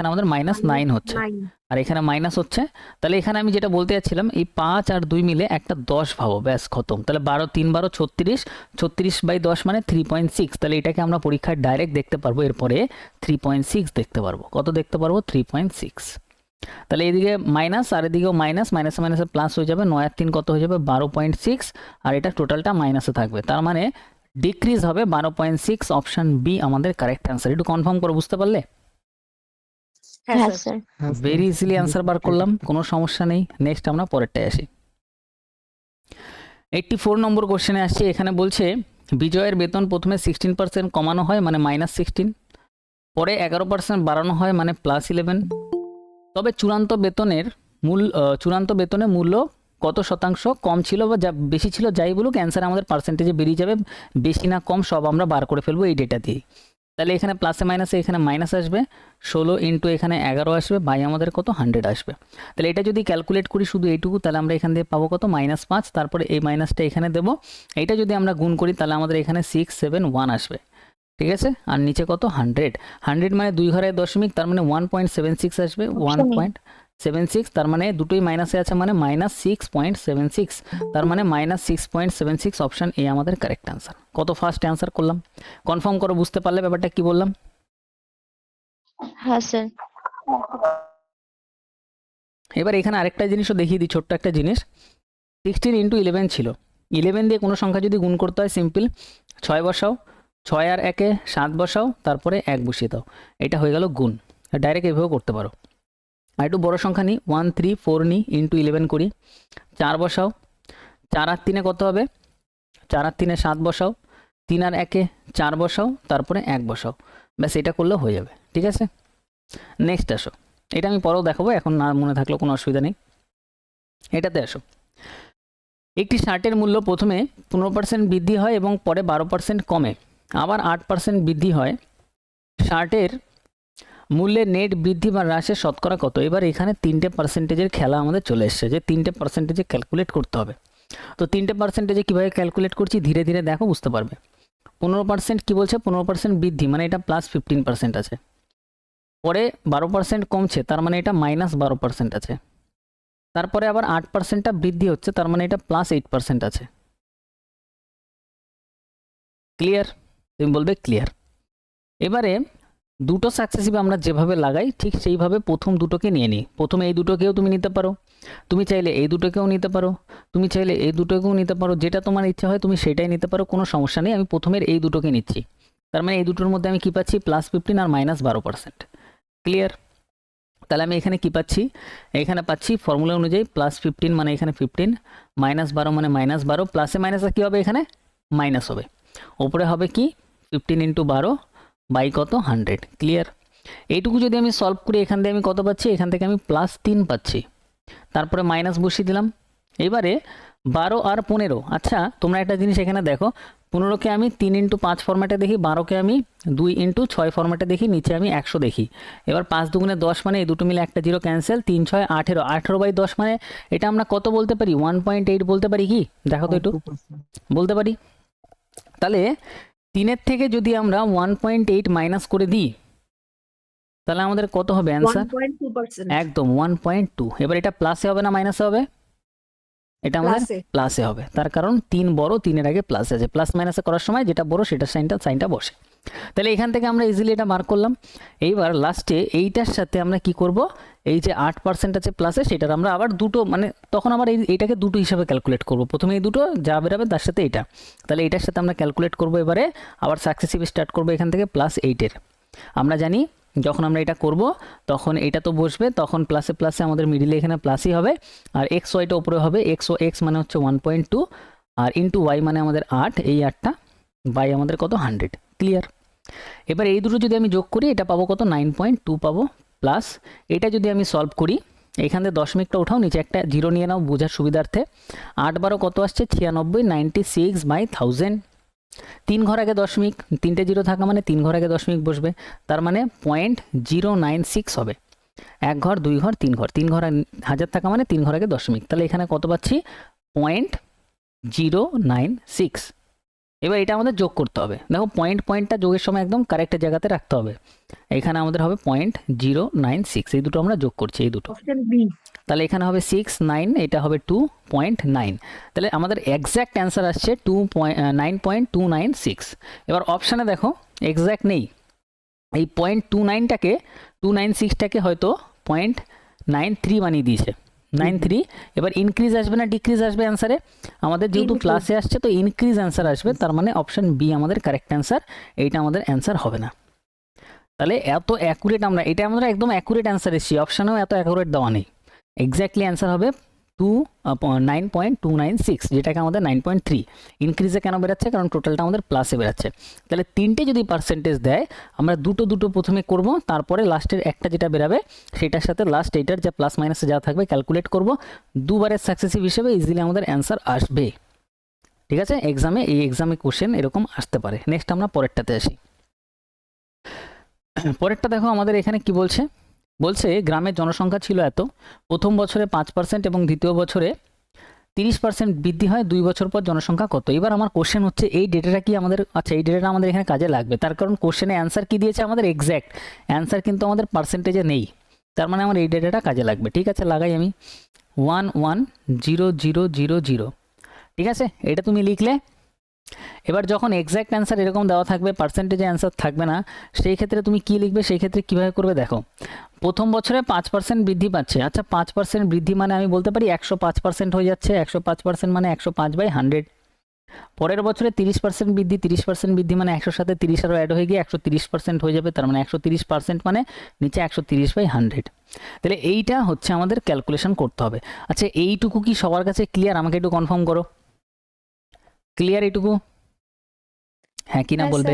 আমাদের -9 হচ্ছে, 9 আর এখানে মাইনাস হচ্ছে। তাহলে এখানে আমি যেটা বলতে যাচ্ছিলাম, এই 5 আর 2 মিলে একটা 10 ভাবো, ব্যাস খতম। তাহলে 12 3 12 36, 36/10 মানে 3.6। তাহলে এটাকে আমরা পরীক্ষায় ডাইরেক্ট দেখতে পারবো, এরপরে 3.6 দেখতে পারবো। কত দেখতে পারবো? 3.6। তাহলে এদিকে মাইনাস আর এদিকেও মাইনাস, মাইনাসে মাইনাসে প্লাস হয়ে যাবে, 9 আর 3 কত হয়ে যাবে? 12.6, আর এটা টোটালটা মাইনাসে থাকবে, তার মানে ডিক্রিজ হবে 12.6। অপশন বি আমাদের কারেক্ট অ্যান্সার। একটু কনফার্ম করে, বুঝতে পারলে? হ্যাঁ হ্যাঁ sir sir. Very easily answer বার করলাম, কোনো সমস্যা নেই। নেক্সট আমরা পরেরটায় আসি। 84 নম্বর কোশ্চেনে আসছি। এখানে বলছে বিজয়ের বেতন প্রথমে 16% কমানো হয় মানে -16, পরে 11% বাড়ানো হয় মানে +11, তবে চূড়ান্ত বেতনের মূল্য কত শতাংশ কম ছিল বা যা বেশি ছিল, যাই বলুক অ্যান্সার আমাদের পার্সেন্টেজে বেরিয়ে যাবে, বেশি না কম সব আমরা বার করে ফেলবো এই ডেটা দিয়ে। তাহলে এখানে প্লাসে মাইনাসে এখানে মাইনাস আসবে, 16 × এখানে 11 আসবে, বাই আমাদের কত? 100 আসবে। তাহলে এটা যদি ক্যালকুলেট করি শুধু এইটুকু, তাহলে আমরা এখান থেকে পাবো কত? -5, তারপরে এই মাইনাসটা এখানে দেবো। এইটা যদি আমরা গুণ করি তাহলে আমাদের এখানে 671 আসবে, ঠিক আছে, আর নিচে কত? 100। 100 মানে 2 ঘরের দশমিক, তার মানে 1.76 আসবে, 1.76, তার মানে দুটোই মাইনাসে আছে মানে -6.76, তার মানে -6.76। অপশন এ আমাদের কারেক্ট অ্যান্সার। কত ফার্স্ট অ্যান্সার করলাম, কনফার্ম করো, বুঝতে পারলে ব্যাপারটা কি বললাম? হ্যাঁ স্যার। এবার এখানে আরেকটা জিনিসও দেখিয়ে দিই, ছোট্ট একটা জিনিস। 16 × 11 ছিল, 11 দিয়ে কোনো সংখ্যা যদি গুণ করতে হয় সিম্পল 6 বসাও, 6 আর 1-এ 7 বসাও, তারপরে 1 বসিয়ে দাও, এটা হয়ে গেল গুণ। ডাইরেক্ট এভাবেও করতে পারো। আর একটু বড় সংখ্যা নিই, 1 3 4 নিই, × 11 করি, 4 বসাও, 4 আর 3-এ কত হবে? 4 আর 3-এ 7 বসাও, 3 আর 1-এ 4 বসাও, তারপরে 1 বসাও, ব্যাস এটা করলেও হয়ে যাবে, ঠিক আছে। নেক্সট আসো, এটা আমি পরেও দেখাবো, এখন না মনে থাকলেও কোনো অসুবিধা নেই। এটাতে আসো। একটি শার্টের মূল্য প্রথমে 15% বৃদ্ধি হয় এবং পরে 12% কমে, আবার 8% বৃদ্ধি হয়। শার্টের মূল্যের নেট বৃদ্ধি বা হ্রাসের শতকরা কত? এবার এখানে 3টে পার্সেন্টেজের খেলা আমাদের চলে এসছে, যে 3টে পার্সেন্টেজে ক্যালকুলেট করতে হবে। তো 3টে পার্সেন্টেজে কীভাবে ক্যালকুলেট করছি ধীরে ধীরে দেখো, বুঝতে পারবে। 15% কী বলছে? 15% বৃদ্ধি মানে এটা +15% আছে, পরে 12% কমছে, তার মানে এটা -12% আছে, তারপরে আবার 8%টা বৃদ্ধি হচ্ছে, তার মানে এটা +8% আছে। ক্লিয়ার? তুমি বলবে ক্লিয়ার। এবারে দুটো সাকসেসিভ আমরা যেভাবে লাগাই ঠিক সেইভাবে প্রথম দুটোকে নিয়ে নিই। প্রথমে এই দুটোকেও তুমি নিতে পারো, তুমি চাইলে এই দুটোকেও নিতে পারো, তুমি চাইলে এই দুটোকেও নিতে পারো, যেটা তোমার ইচ্ছা হয় তুমি সেটাই নিতে পারো, কোনো সমস্যা নেই। আমি প্রথমের এই দুটোকে নিচ্ছি, তার মানে এই দুটোর মধ্যে আমি কি পাচ্ছি, +15 আর -12%। ক্লিয়ার? তাহলে আমি এখানে কি পাচ্ছি, এখানে পাচ্ছি ফর্মুলা অনুযায়ী +15 মানে এখানে 15, -12 মানে -12, প্লাসে মাইনাসে কী হবে, এখানে মাইনাস হবে, ওপরে হবে কি 15 × 12 বাই কত 100। ক্লিয়ার? এইটুকু যদি আমি সলভ করি এখান থেকে আমি কত পাচ্ছি, এখান থেকে আমি +3 পাচ্ছি, তারপরে মাইনাস বসিয়ে দিলাম। এবারে 12 আর 15, আচ্ছা তোমরা একটা জিনিস এখানে দেখো, 15কে আমি 3 × 5 ফরম্যাটে দেখি, 12কে আমি 2 × 6 ফরম্যাটে দেখি, নিচে আমি 100 দেখি। এবার 5 দুগুণে 10 মানে এই দুটো মিলে একটা 0 ক্যান্সেল, 3 6 18, 18/10 মানে এটা আমরা কত বলতে পারি, 1.8 বলতে পারি কি, দেখো তো একটু, 2%। বলতে পারি। তাহলে 3-এর থেকে যদি আমরা 1.8 মাইনাস করে দিই তাহলে আমাদের কত হবে অ্যান্সার, 1.2%। একদম 1.2। এবার এটা প্লাসে হবে না মাইনাসে হবে, এটা আমাদের প্লাসে। প্লাসে হবে, তার কারণ 3 বড়, 3-এর আগে প্লাস আছে, প্লাস মাইনাসে করার সময় যেটা বড় সেটা সাইনটা বসে। তাহলে এখান থেকে আমরা ইজিলি এটা মার্ক করলাম। এইবার লাস্টে এইটার সাথে আমরা কি করব, এই যে 8% আছে প্লাসে, সেটার আমরা আবার দুটো মানে তখন আবার এইটাকে দুটো হিসাবে ক্যালকুলেট করব, প্রথমে এই দুটো যা বেরাবে তার সাথে এটা, তাহলে এটার সাথে আমরা ক্যালকুলেট করব। এবারে আবার সাকসেসিভ স্টার্ট করব এখান থেকে +8-এর। আমরা জানি যখন আমরা এটা করব তখন এটা তো বসবে, তখন প্লাসে প্লাসে আমাদের মিডিলে এখানে প্লাসই হবে, আর এক্স ওয়াইটা উপরে হবে, এক্স মানে হচ্ছে 1.2 আর ইন্টু ওয়াই মানে আমাদের 8, এই 8টা বাই আমাদের কত 100। ক্লিয়ার? এবার এই দুটো যদি আমি যোগ করি এটা পাবো কত, 9.2 পাবো, প্লাস এটা যদি আমি সলভ করি এখান থেকে দশমিকটা উঠাও, নিচে একটা 0 নিয়ে নাও বোঝার সুবিধার্থে। 8 12 কত আসছে, 96, 96/1000। 3 ঘর আগে দশমিক, 3টে 0 থাকা মানে 3 ঘর আগে দশমিক বসবে, তার মানে 0.096 হবে। 1 ঘর 2 ঘর 3 ঘর, 3 ঘর 1000 থাকা মানে 3 ঘর আগে দশমিক, তাহলে এখানে কত পাচ্ছি 0.096। এবার এটা আমাদের যোগ করতে হবে, দেখো পয়েন্টটা যোগের সময় একদম কারেক্ট জায়গাতে রাখতে হবে। এখানে আমাদের হবে 0.096, এই দুটো আমরা যোগ করছি, এই দুটো, অপশন বি। তাহলে এখানে হবে 6 9, এটা হবে 2.9, তাহলে আমাদের এক্স্যাক্ট অ্যান্সার আসছে 9.296। এবার অপশানে দেখো এক্স্যাক্ট নেই, এই 0.29টাকে 296টাকে হয়তো 0.93 বানিয়ে দিয়েছে, 93। এবার ইনক্রিজ আসবে না ডিক্রিজ আসবে অ্যান্সারে, আমাদের যেহেতু Increase। প্লাসে আসছে তো ইনক্রিজ অ্যান্সার আসবে, তার মানে অপশন বি আমাদের কারেক্ট অ্যান্সার, এইটা আমাদের অ্যান্সার হবে না। তাহলে এত অ্যাকুরেট আমরা, এটা আমরা একদম অ্যাকুরেট অ্যান্সার এসেছি, অপশানেও এত অ্যাকুরেট দেওয়া নেই, এক্স্যাক্টলি অ্যান্সার হবে 9.296, যেটাকে আমাদের 9.3। ইনক্রিজে কেন বেরাচ্ছে, কারণ টোটালটা আমাদের প্লাসে বেরাচ্ছে। তাহলে 3টে যদি পার্সেন্টেজ দেয় আমরা দুটো প্রথমে করব, তারপরে লাস্টের একটা যেটা বেরাবে সেটার সাথে লাস্ট এইটার যা প্লাস মাইনাসে যা থাকবে ক্যালকুলেট করব, দুবারের সাকসেসিভ হিসেবে ইজিলি আমাদের অ্যান্সার আসবে। ঠিক আছে? এই এক্সামে কোশ্চেন এরকম আসতে পারে। নেক্সট আমরা পরেরটাতে আসি। পরেরটা দেখো আমাদের এখানে কি বলছে, গ্রামের জনসংখ্যা ছিল এত, প্রথম বছরে 5% এবং দ্বিতীয় বছরে 30% বৃদ্ধি হয়, 2 বছর পর জনসংখ্যা কত। এবার আমার কোশ্চেন হচ্ছে এই ডেটাটা কি আমাদের, আচ্ছা এই ডেটাটা আমাদের এখানে কাজে লাগবে, তার কারণ কোশ্চেনে অ্যান্সার কি দিয়েছে আমাদের এক্স্যাক্ট অ্যান্সার কিন্তু আমাদের পার্সেন্টেজে নেই, তার মানে আমার এই ডেটাটা কাজে লাগবে। ঠিক আছে, লাগাই আমি 110000, ঠিক আছে, এটা তুমি লিখলে। এবার যখন এক্স্যাক্ট অ্যান্সার এরকম দেওয়া থাকবে, পার্সেন্টেজে অ্যান্সার থাকবে না, সেই ক্ষেত্রে তুমি কি লিখবে, সেই ক্ষেত্রে কীভাবে করবে দেখো, প্রথম বছরে 5% বৃদ্ধি পাচ্ছে, আচ্ছা 5% বৃদ্ধি মানে আমি বলতে পারি 105% হয়ে যাচ্ছে, 105% মানে 105/100। পরের বছরে 30% বৃদ্ধি, 30% বৃদ্ধি মানে 100 সাথে 30 আরও অ্যাড হয়ে গিয়ে 130% হয়ে যাবে, তার মানে 130% মানে নিচে 130/100। তাহলে এইটা হচ্ছে আমাদের ক্যালকুলেশন করতে হবে। আচ্ছা এইটুকু কি সবার কাছে ক্লিয়ার, আমাকে একটু কনফার্ম করো, ক্লিয়ার এইটুকু, হ্যাঁ কি না বলবে।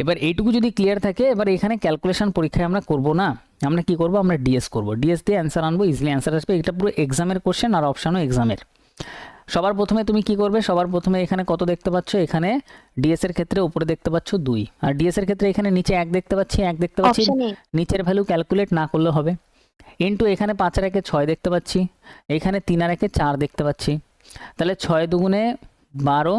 এবার এইটুকু যদি ক্লিয়ার থাকে, এবার এখানে ক্যালকুলেশন পরীক্ষায় আমরা করব না, আমরা কি করব, আমরা ডিএস করব, ডিএস দিয়ে অ্যান্সার আনবো, ইজিলি অ্যান্সার আসবে। এটা পুরো এক্সামের কোশ্চেন আর অপশানও এক্সামের। সবার প্রথমে তুমি কি করবে, সবার প্রথমে এখানে কত দেখতে পাচ্ছ, এখানে ডিএস এর ক্ষেত্রে উপরে দেখতে পাচ্ছ 2, আর ডিএস এর ক্ষেত্রে এখানে নিচে 1 দেখতে পাচ্ছি, অপশন এ নিচের ভ্যালু ক্যালকুলেট না করলে হবে, ইন্টু এখানে 5 আর 1 6 দেখতে পাচ্ছি, এখানে 3 আর 1 4 দেখতে পাচ্ছি, তাহলে 6 দুগুণে 12,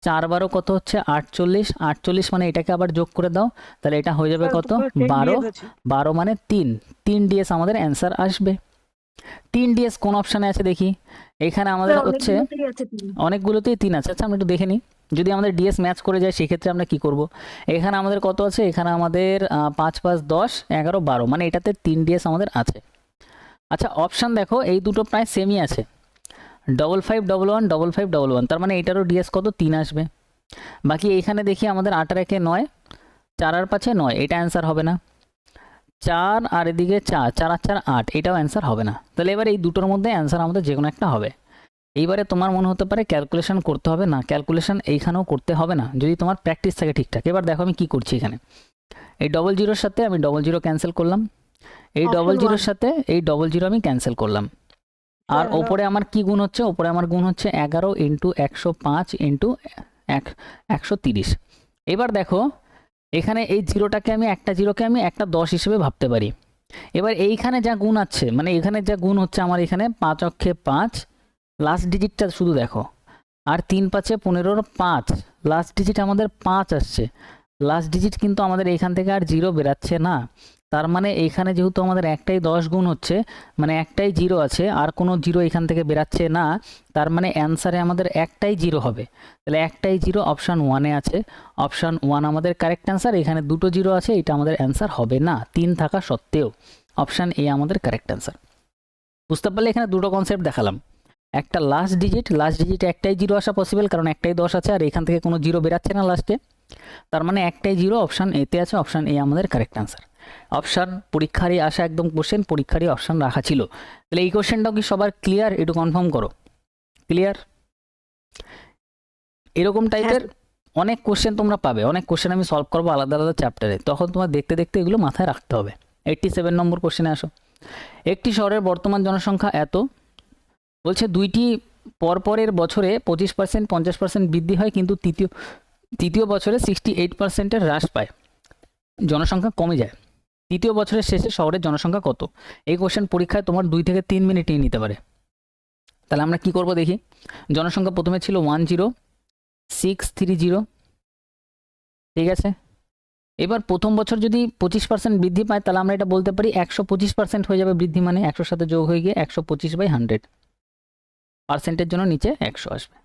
4 12 কত হচ্ছে 48, 48 মানে এটাকে আবার যোগ করে দাও, তাহলে এটা হয়ে যাবে কত 12, 12 মানে 3 ডিএস আমাদের অ্যান্সার আসবে। তিন ডিএস কোন অপশানে আছে দেখি। এখানে আমাদের হচ্ছে অনেকগুলোতেই আছে 3। অনেকগুলোতেই 3 আছে। আচ্ছা আমরা একটু দেখে নিই, যদি আমাদের ডিএস ম্যাচ করে যায় সেক্ষেত্রে আমরা কি করব। এখানে আমাদের কত আছে, এখানে আমাদের 5 5 10 11 12, মানে এটাতে 3 ডিএস আমাদের আছে। আচ্ছা অপশান দেখো এই দুটো প্রায় সেমই আছে, 5511 5511, তার মানে এটারও ডিএস কত 3 আসবে। বাকি এইখানে দেখি আমাদের 8 আর 1 9, 4 আর 5 9, এটা অ্যান্সার হবে না। 4 আর এদিকে 4, 4 আর 4 8, এটাও অ্যান্সার হবে না। তাহলে এবার এই দুটোর মধ্যে অ্যান্সার আমাদের যে কোনো একটা হবে। এইবারে তোমার মনে হতে পারে ক্যালকুলেশন করতে হবে, না ক্যালকুলেশন এইখানেও করতে হবে না যদি তোমার প্র্যাকটিস থাকে ঠিকঠাক। এবার দেখো আমি কি করছি, এখানে এই 00 সাথে আমি 00 ক্যান্সেল করলাম, এই Option 00 1। সাথে এই 00 আমি ক্যান্সেল করলাম। আর হ্যাঁ, ওপরে আমার কি গুণ হচ্ছে, ওপরে আমার গুণ হচ্ছে 11 ইন্টু 105 ইন্টু 130। এবার দেখো এখানে এই জিরোটাকে আমি একটা জিরোকে আমি একটা 10 হিসেবে ভাবতে পারি। এবার এইখানে যা গুণ আছে, মানে এখানে যা গুণ হচ্ছে আমার এখানে 5 অক্ষে 5, লাস্ট ডিজিটটা শুধু দেখো, আর 3 5 15 5, লাস্ট ডিজিট আমাদের 5 আসছে। লাস্ট ডিজিট কিন্তু আমাদের এইখান থেকে আর জিরো বেরাচ্ছে না। তার মানে এইখানে যেহেতু আমাদের একটাই 10 গুণ হচ্ছে, মানে একটাই জিরো আছে, আর কোনো জিরো এখান থেকে বেরাচ্ছে না, তার মানে অ্যান্সারে আমাদের একটাই জিরো হবে। তাহলে একটাই জিরো অপশান 1-এ আছে। অপশান 1 আমাদের কারেক্ট অ্যান্সার। এখানে দুটো জিরো আছে, এটা আমাদের অ্যান্সার হবে না 3 থাকা সত্ত্বেও। অপশান এ আমাদের কারেক্ট অ্যান্সার। বুঝতে পারলে এখানে দুটো কনসেপ্ট দেখালাম। একটা লাস্ট ডিজিটে একটাই জিরো আসা পসিবল, কারণ একটাই 10 আছে আর এখান থেকে কোনো জিরো বেরাচ্ছে না লাস্টে, তার মানে একটাই জিরো অপশান এতে আছে। অপশান এ আমাদের কারেক্ট অ্যান্সার। অপশান পরীক্ষারই আসা একদম কোশ্চেন, পরীক্ষারই অপশান রাখা ছিল। তাহলে এই কোশ্চেনটাও কি সবার ক্লিয়ার, একটু কনফার্ম করো ক্লিয়ার। এরকম টাইপের অনেক কোশ্চেন তোমরা পাবে, অনেক কোশ্চেন আমি সলভ করবো আলাদা আলাদা চ্যাপ্টারে, তখন তোমার দেখতে দেখতে এগুলো মাথায় রাখতে হবে। 87 নম্বর কোশ্চেনে আসো। একটি শহরের বর্তমান জনসংখ্যা এত, বলছে দুইটি পরপরের বছরে 25% 50% বৃদ্ধি হয়, কিন্তু তৃতীয় বছরে 68%-এর হ্রাস পায়, জনসংখ্যা কমে যায়। তৃতীয় বছরের শেষে শহরের জনসংখ্যা কত? এই কোশ্চেন পরীক্ষায় তোমার 2 থেকে 3 মিনিট নিয়ে নিতে পারে। তাহলে আমরা কি করব দেখি। জনসংখ্যা প্রথমে ছিল 10630, ঠিক আছে। এবার প্রথম বছর যদি 25% বৃদ্ধি পায়, তাহলে আমরা এটা বলতে পারি 125% হয়ে যাবে বৃদ্ধি, মানে 100 সাথে যোগ হয়ে গিয়ে 125/100, পার্সেন্টের জন্য নিচে 100 আসবে।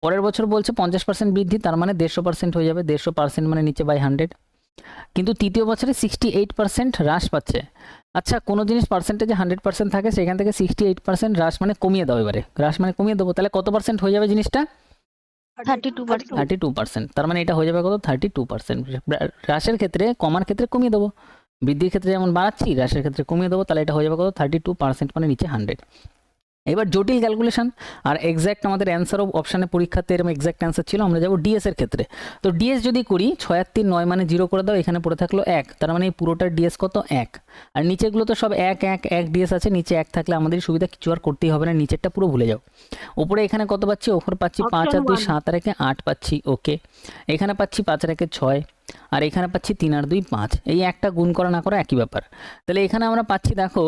পরের বছর বলছে 50% বৃদ্ধি, তার মানে 150% হয়ে যাবে, 150% মানে নিচে বাই 100। কিন্তু তৃতীয় বছরে 68% হ্রাস পাচ্ছে। আচ্ছা কোনো জিনিস পার্সেন্টেজে 100% থাকে, সেখান থেকে 68% হ্রাস মানে কমিয়ে দাও, এবারে হ্রাস মানে কমিয়ে দেবো, তাহলে কত পার্সেন্ট হয়ে যাবে জিনিসটা? 32%। 32%। তার মানে এটা হয়ে যাবে কত? 32%। হ্রাসের ক্ষেত্রে, কমার ক্ষেত্রে কমিয়ে দেবো, বৃদ্ধির ক্ষেত্রে যেমন বাড়াচ্ছি, হ্রাসের ক্ষেত্রে কমিয়ে দেবো, তাহলে এটা হয়ে যাবে কত? 32%, মানে নিচে 100। এবার জটিল ক্যালকুলেশন আর এক্স্যাক্ট আমাদের অ্যান্সারও অপশানে পরীক্ষাতে এরকম এক্স্যাক্ট অ্যান্সার ছিল। আমরা যাবো ডিএস এর ক্ষেত্রে। তো ডিএস যদি করি 6 আর 3 9, মানে 0 করে দাও, এখানে পড়ে থাকলো 1, তার মানে এই পুরোটার ডিএস কত? 1। আর নিচেগুলো তো সব 1 1 1 ডিএস আছে, নিচে 1 থাকলে আমাদের সুবিধা, কিছু আর করতেই হবে না, নিচেরটা পুরো ভুলে যাও। উপরে এখানে কত পাচ্ছি? ওপর পাচ্ছি 5 আর 2 7 আর 1 8 পাচ্ছি, ওকে। এখানে পাচ্ছি 5 আর 1 6, আর এখানে পাচ্ছি 3 আর 2 5, এই একটা গুণ করা না করা একই ব্যাপার। তাহলে এখানে আমরা পাচ্ছি দেখো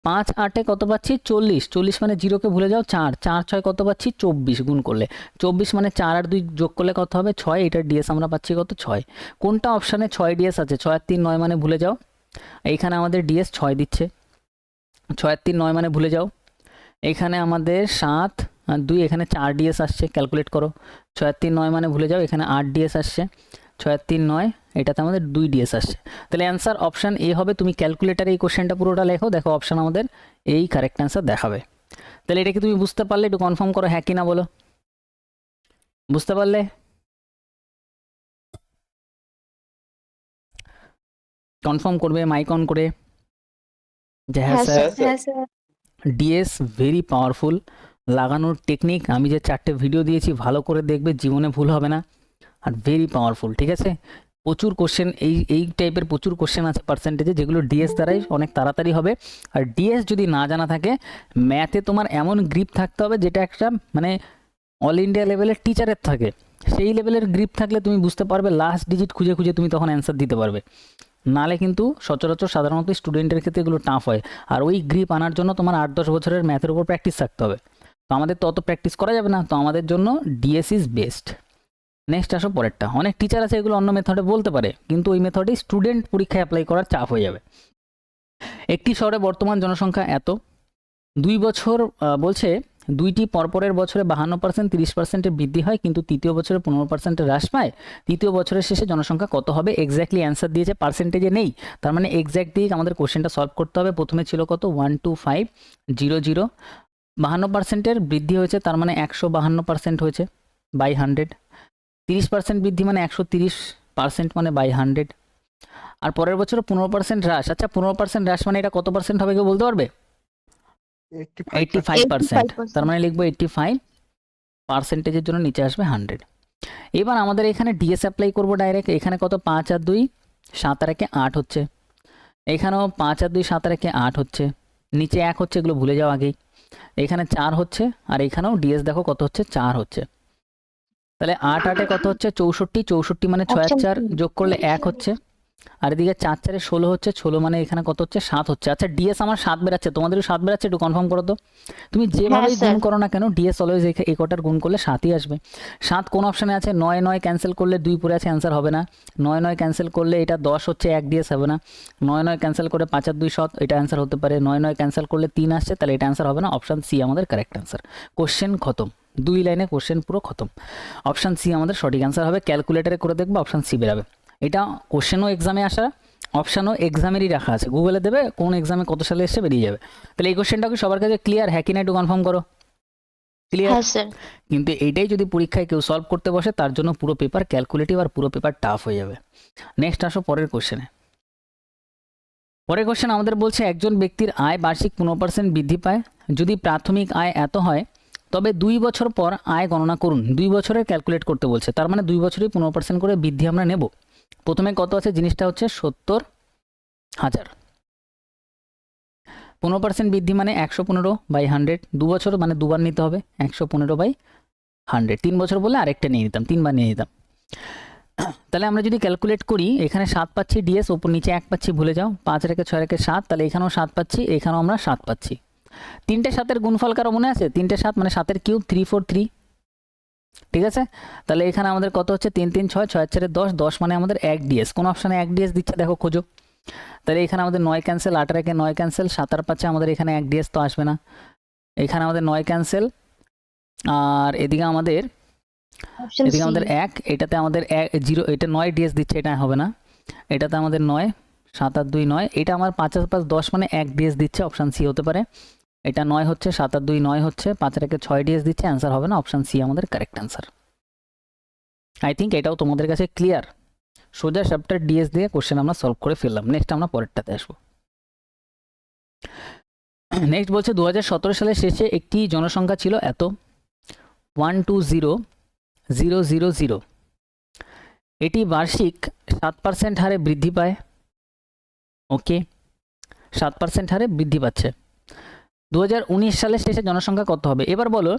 5 8-এ কত পাচ্ছি? 40, 40 মানে 0কে ভুলে যাও, 4 4 6 কত পাচ্ছি? 24 গুণ করলে 24, মানে 4 আর 2 যোগ করলে কত হবে? 6, এটার ডিএস আমরা পাচ্ছি কত? 6। কোনটা অপশানে 6 ডিএস আছে? 6 আর 3 9, মানে ভুলে যাও, এইখানে আমাদের ডিএস 6 দিচ্ছে, 6 আর 3 9 মানে ভুলে যাও। এখানে আমাদের 7 আর 2, এখানে 4 ডিএস আসছে, ক্যালকুলেট করো। 6 আর 3 9 মানে ভুলে যাও, এখানে 8 ডিএস আসছে, 6 আর 3 9, এটাতে আমাদের 2 ডিএস আসছে। তাহলে অ্যান্সার অপশান এ হবে। তুমি ক্যালকুলেটারে এই কোশ্চেনটা পুরোটা লেখো, দেখো অপশান আমাদের এই কারেক্ট অ্যান্সার দেখাবে। তাহলে এটাকে তুমি বুঝতে পারলে একটু কনফার্ম করো, হ্যাঁ কি না বলো। বুঝতে পারলে? কনফার্ম করবে মাইক অন করে যে হ্যাঁ হ্যাঁ স্যার। স্যার। হ্যাঁ স্যার। ডিএস ভেরি পাওয়ারফুল, লাগানোর টেকনিক আমি যে 4টে ভিডিও দিয়েছি ভালো করে দেখবে, জীবনে ভুল হবে না, আর ভেরি পাওয়ারফুল, ঠিক আছে। প্রচুর কোশ্চেন, এই টাইপের প্রচুর কোশ্চেন আছে পার্সেন্টেজে, যেগুলো ডিএস দ্বারাই অনেক তাড়াতাড়ি হবে। আর ডিএস যদি না জানা থাকে, ম্যাথে তোমার এমন গ্রিপ থাকতে হবে যেটা একটা মানে অল ইন্ডিয়া লেভেলের টিচারের থাকে, সেই লেভেলের গ্রিপ থাকলে তুমি বুঝতে পারবে, লাস্ট ডিজিট খুঁজে খুঁজে তুমি তখন অ্যান্সার দিতে পারবে। নালে কিন্তু সচরাচর সাধারণত স্টুডেন্টের ক্ষেত্রে এগুলো টাফ হয়। আর ওই গ্রিপ আনার জন্য তোমার 8-10 বছরের ম্যাথের উপর প্র্যাকটিস থাকতে হবে। তো আমাদের তো অত প্র্যাকটিস করা যাবে না, তো আমাদের জন্য ডিএস ইজ বেস্ট। নেক্সট আসো পরেরটা। অনেক টিচার আছে এগুলো অন্য মেথডে বলতে পারে, কিন্তু ওই মেথডে স্টুডেন্ট পরীক্ষায় অ্যাপ্লাই করার চাপ হয়ে যাবে। একটি শহরে বর্তমান জনসংখ্যা এত, 2 বছর বলছে দুইটি পরপরের বছরে 52%, 30%-এর বৃদ্ধি হয়, কিন্তু তৃতীয় বছরে 15%-এর হ্রাস পায়। তৃতীয় বছরের শেষে জনসংখ্যা কত হবে? এক্স্যাক্টলি অ্যান্সার দিয়েছে, পার্সেন্টেজে নেই, তার মানে এক্স্যাক্ট দিয়ে আমাদের কোশ্চেনটা সলভ করতে হবে। প্রথমে ছিল কত? 12500, 52%-এর বৃদ্ধি হয়েছে, তার মানে 152% হয়েছে বাই 100। 30% বৃদ্ধি মানে 130% মানে বাই 100। আর পরের বছর 15% হ্রাস। আচ্ছা 15% হ্রাস মানে এটা কত পার্সেন্ট হবে কেউ বলতে পারবে? 85%। তার মানে লিখবো 85%-এর জন্য নিচে আসবে 100। এবার আমাদের এখানে ডিএস অ্যাপ্লাই করবো ডাইরেক্ট। এখানে কত? 5 আর 2 7 আর 1 8 হচ্ছে, এখানেও 5 আর 2 7 আর 1 8 হচ্ছে, নিচে 1 হচ্ছে, এগুলো ভুলে যাও আগেই। এখানে 4 হচ্ছে, আর এখানেও ডিএস দেখো কত হচ্ছে? 4 হচ্ছে। তাহলে 8 8-এ কত হচ্ছে? 64। 64 মানে 6 আর 4 যোগ করলে 1 হচ্ছে, আর এদিকে 4 4-এ 16 হচ্ছে, 16 মানে এখানে কত হচ্ছে? 7 হচ্ছে। আচ্ছা ডিএস আমার 7 বেরাচ্ছে, তোমাদেরও 7 বেরাচ্ছে? একটু কনফার্ম করো তো। তুমি যেভাবেই গুণ করো না কেন ডিএস অলওয়েজ এই কটার গুণ করলে 7ই আসবে। 7 কোন অপশানে আছে? 9 9 ক্যান্সেল করলে 2 পড়ে আছে, অ্যান্সার হবে না। 9 9 ক্যান্সেল করলে এটা 10 হচ্ছে, 1 ডিএস হবে না। 9 9 ক্যান্সেল করে 5 আর 2 7, এটা অ্যান্সার হতে পারে। 9 9 ক্যান্সেল করলে 3 আসছে, তাহলে এটা অ্যান্সার হবে না। অপশান সি আমাদের কারেক্ট অ্যান্সার। কোশ্চেন খতম, 2 লাইনে কোশ্চেন পুরো খতম। অপশান সি আমাদের সঠিক অ্যান্সার হবে। ক্যালকুলেটারে করে দেখবো অপশান সি বেরাবে। এটা কোশ্চেনও এক্সামে আসা, অপশানও এক্সামেরই রাখা আছে, গুগলে দেবে কোন এক্সামে কত সালে এসে বেরিয়ে যাবে। তাহলে এই কোশ্চেনটা কি সবার কাছে ক্লিয়ার? হ্যাঁ কি না একটু কনফার্ম করো। ক্লিয়ার? হ্যাঁ স্যার। কিন্তু এইটাই যদি পরীক্ষায় কেউ সলভ করতে বসে তার জন্য পুরো পেপার ক্যালকুলেটিভ আর পুরো পেপার টাফ হয়ে যাবে। নেক্সট আসো পরের কোশ্চেনে। পরের কোশ্চেন আমাদের বলছে একজন ব্যক্তির আয় বার্ষিক 15% বৃদ্ধি পায়। যদি প্রাথমিক আয় এত হয় তবে 2 বছর পর আয় গণনা করুন। 2 বছরের ক্যালকুলেট করতে বলছে, তার মানে 2 বছরই 15% করে বৃদ্ধি আমরা নেব। প্রথমে কত আছে? জিনিসটা হচ্ছে 70,000। 15% বৃদ্ধি মানে 115/100। 2 বছর মানে দুবার নিতে হবে, 115/100। 3 বছর বলে আরেকটা নিয়ে নিতাম, 3বার নিয়ে নিতাম। তাহলে আমরা যদি ক্যালকুলেট করি, এখানে 7 পাচ্ছি ডিএস, ওপর নিচে 1 পাচ্ছি, ভুলে যাও। 5 রেখে 6 রেখে 7, তাহলে এখানেও 7 পাচ্ছি, এখানেও আমরা 7 পাচ্ছি। 3টে 7-এর গুণফল কারো মনে আছে? 3টে 7 মানে 7-এর কিউব, 343। ঠিক আছে, তাহলে এখানে আমাদের কত হচ্ছে? 3 3 6, 6 4 10, 10 মানে আমাদের 1 ডিএস। কোন অপশানে 1 ডিএস দিচ্ছে দেখো, খোঁজো। তাহলে এখানে আমাদের 9 ক্যান্সেল, 8 রেখে 9 ক্যান্সেল, 7 আর 5-এ আমাদের এখানে 1 ডিএস তো আসবে না। এখানে আমাদের 9 ক্যান্সেল, আর এদিকে আমাদের 1, এটাতে আমাদের 0, এটা 9 ডিএস দিচ্ছে, এটা হবে না। এটাতে আমাদের 9, 7 আর 2 9, এটা আমার 5 আর 5 10 মানে 1 ডিএস দিচ্ছে, অপশান সি হতে পারে। এটা 9 হচ্ছে, 7 আর 2 9 হচ্ছে, 5 রেখে 6 ডিএস দিচ্ছে, অ্যান্সার হবে না। অপশান সি আমাদের কারেক্ট অ্যান্সার। আই থিঙ্ক এটাও তোমাদের কাছে ক্লিয়ার। সোজা চ্যাপ্টার ডিএস দিয়ে কোশ্চেন আমরা সলভ করে ফেললাম। নেক্সট আমরা পরেরটাতে আসবো। নেক্সট বলছে 2017 সালের শেষে একটি জনসংখ্যা ছিল এত, 120,000। এটি বার্ষিক 7% হারে বৃদ্ধি পায়। ওকে, 7% হারে বৃদ্ধি পাচ্ছে। 2019 সালের শেষে জনসংখ্যা কত হবে? এবার বলো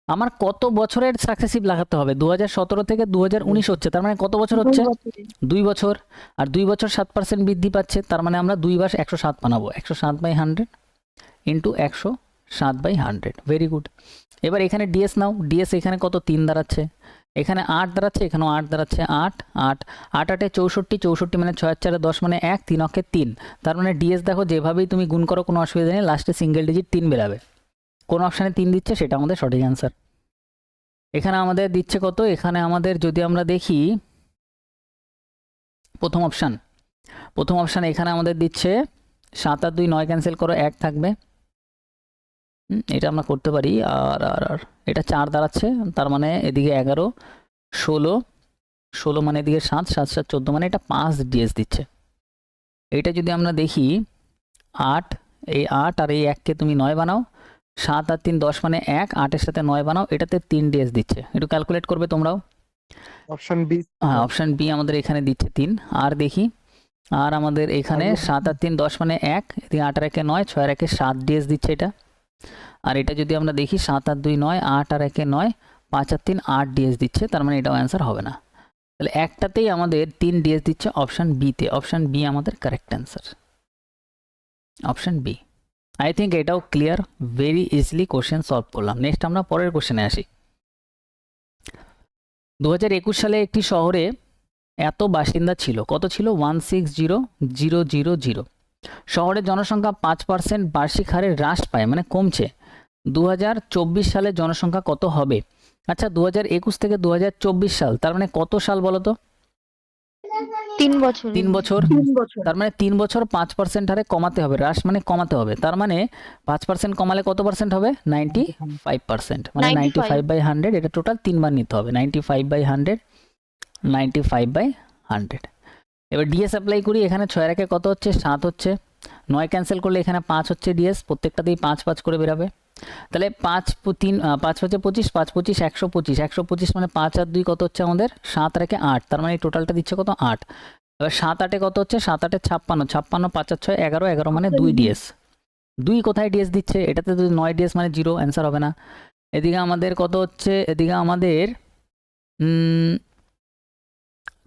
আমার কত বছরের সাকসেসিভ লাগাতে হবে? 2017 থেকে 2019 হচ্ছে, তার মানে কত বছর হচ্ছে? 2 বছর। আর 2 বছর 7% বৃদ্ধি পাচ্ছে, তার মানে আমরা 2 বার 107 বানাবো। 107/100 ইন্টু 107/100। Very good. এবার এখানে ডিএস নাও। ডিএস এখানে কত? 3 দাঁড়াচ্ছে, এখানে 8 দাঁড়াচ্ছে, এখানেও 8 দাঁড়াচ্ছে। 8 8 8 8-এ 64, 64 মানে 6 আর 4-এ 10 মানে 1, 3 অক্ষে 3। তার মানে ডিএস দেখো যেভাবেই তুমি গুণ করো কোনো অসুবিধা নেই, লাস্টে সিঙ্গেল ডিজিট 3 বেরাবে। কোন অপশানে 3 দিচ্ছে সেটা আমাদের সঠিক অ্যান্সার। এখানে আমাদের দিচ্ছে কত? এখানে আমাদের যদি আমরা দেখি প্রথম অপশান এখানে আমাদের দিচ্ছে 7 আর 2 9 ক্যান্সেল করো, 1 থাকবে। এটা আমরা করতে পারি। আর আর আর এটা 4 দাঁড়াচ্ছে, তার মানে এদিকে 11 16 মানে এদিকে 7 7 7 14 মানে এটা 5 ডিএস দিচ্ছে। এটা যদি আমরা দেখি 8, এই 8 আর এই 1কে তুমি 9 বানাও, 7 আর 3 10 মানে 1, 8-এর সাথে 9 বানাও, এটাতে 3 ডিএস দিচ্ছে। একটু ক্যালকুলেট করবে তোমরাও। Option B. হ্যাঁ, অপশান বি আমাদের এখানে দিচ্ছে 3। আর দেখি, আর আমাদের এখানে 7 আর 3 10 মানে 1, এদিকে 8 আর 1-এ 9, 6 আর 1-এ 7 ডিএস দিচ্ছে এটা। আর এটা যদি আমরা দেখি 7 আর 2 9, 8 আর 1-এ 9, 5 আর 3 8 ডিএস দিচ্ছে, তার মানে এটাও অ্যান্সার হবে না। তাহলে একটাতেই আমাদের 3 ডিএস দিচ্ছে, অপশান বিতে। অপশান বি আমাদের correct answer. Option B. I think এটাও clear, very easily question solve করলাম। নেক্সট আমরা পরের কোশ্চেনে আসি। 2021 সালে একটি শহরে এত বাসিন্দা ছিল। কত ছিল? 160,000। শহরের জনসংখ্যা 5% বার্ষিক হারে হ্রাস পায় মানে কমছে। 2024 সালে জনসংখ্যা কত হবে? আচ্ছা 2021 থেকে 2024 সাল, তার মানে কত সাল বলো তো? 3 বছর 3 বছর। 3 বছর। তার মানে 3 বছর 5% হারে কমাতে হবে, হ্রাস মানে কমাতে হবে। তার মানে 5% কমালে কত পার্সেন্ট হবে? 95%, মানে 95 95/100, এটা টোটাল 3 বার নিতে হবে। 95/100, 95/100। এবার ডিএস অ্যাপ্লাই করি, এখানে 6 এর একে কত হচ্ছে? 7 হচ্ছে। 9 ক্যান্সেল করলে এখানে 5 হচ্ছে ডিএস, প্রত্যেকটাতেই 5 5 করে বেরাবে। তাহলে 5 3 5 5 25, 5 25 125, 125 মানে 5 আর 2 কত হচ্ছে আমাদের? 7 আর 8, তার মানে এই টোটালটা দিচ্ছে কত? 8। এবার 7 8 কত হচ্ছে? 7 8 56, 56 5 আর 6 11, 11 মানে 2 ডিএস। 2 কোথায় ডিএস দিচ্ছে? এটাতে যদি 9 ডিএস মানে 0, অ্যান্সার হবে না। এদিকে আমাদের কত হচ্ছে? এদিকে আমাদের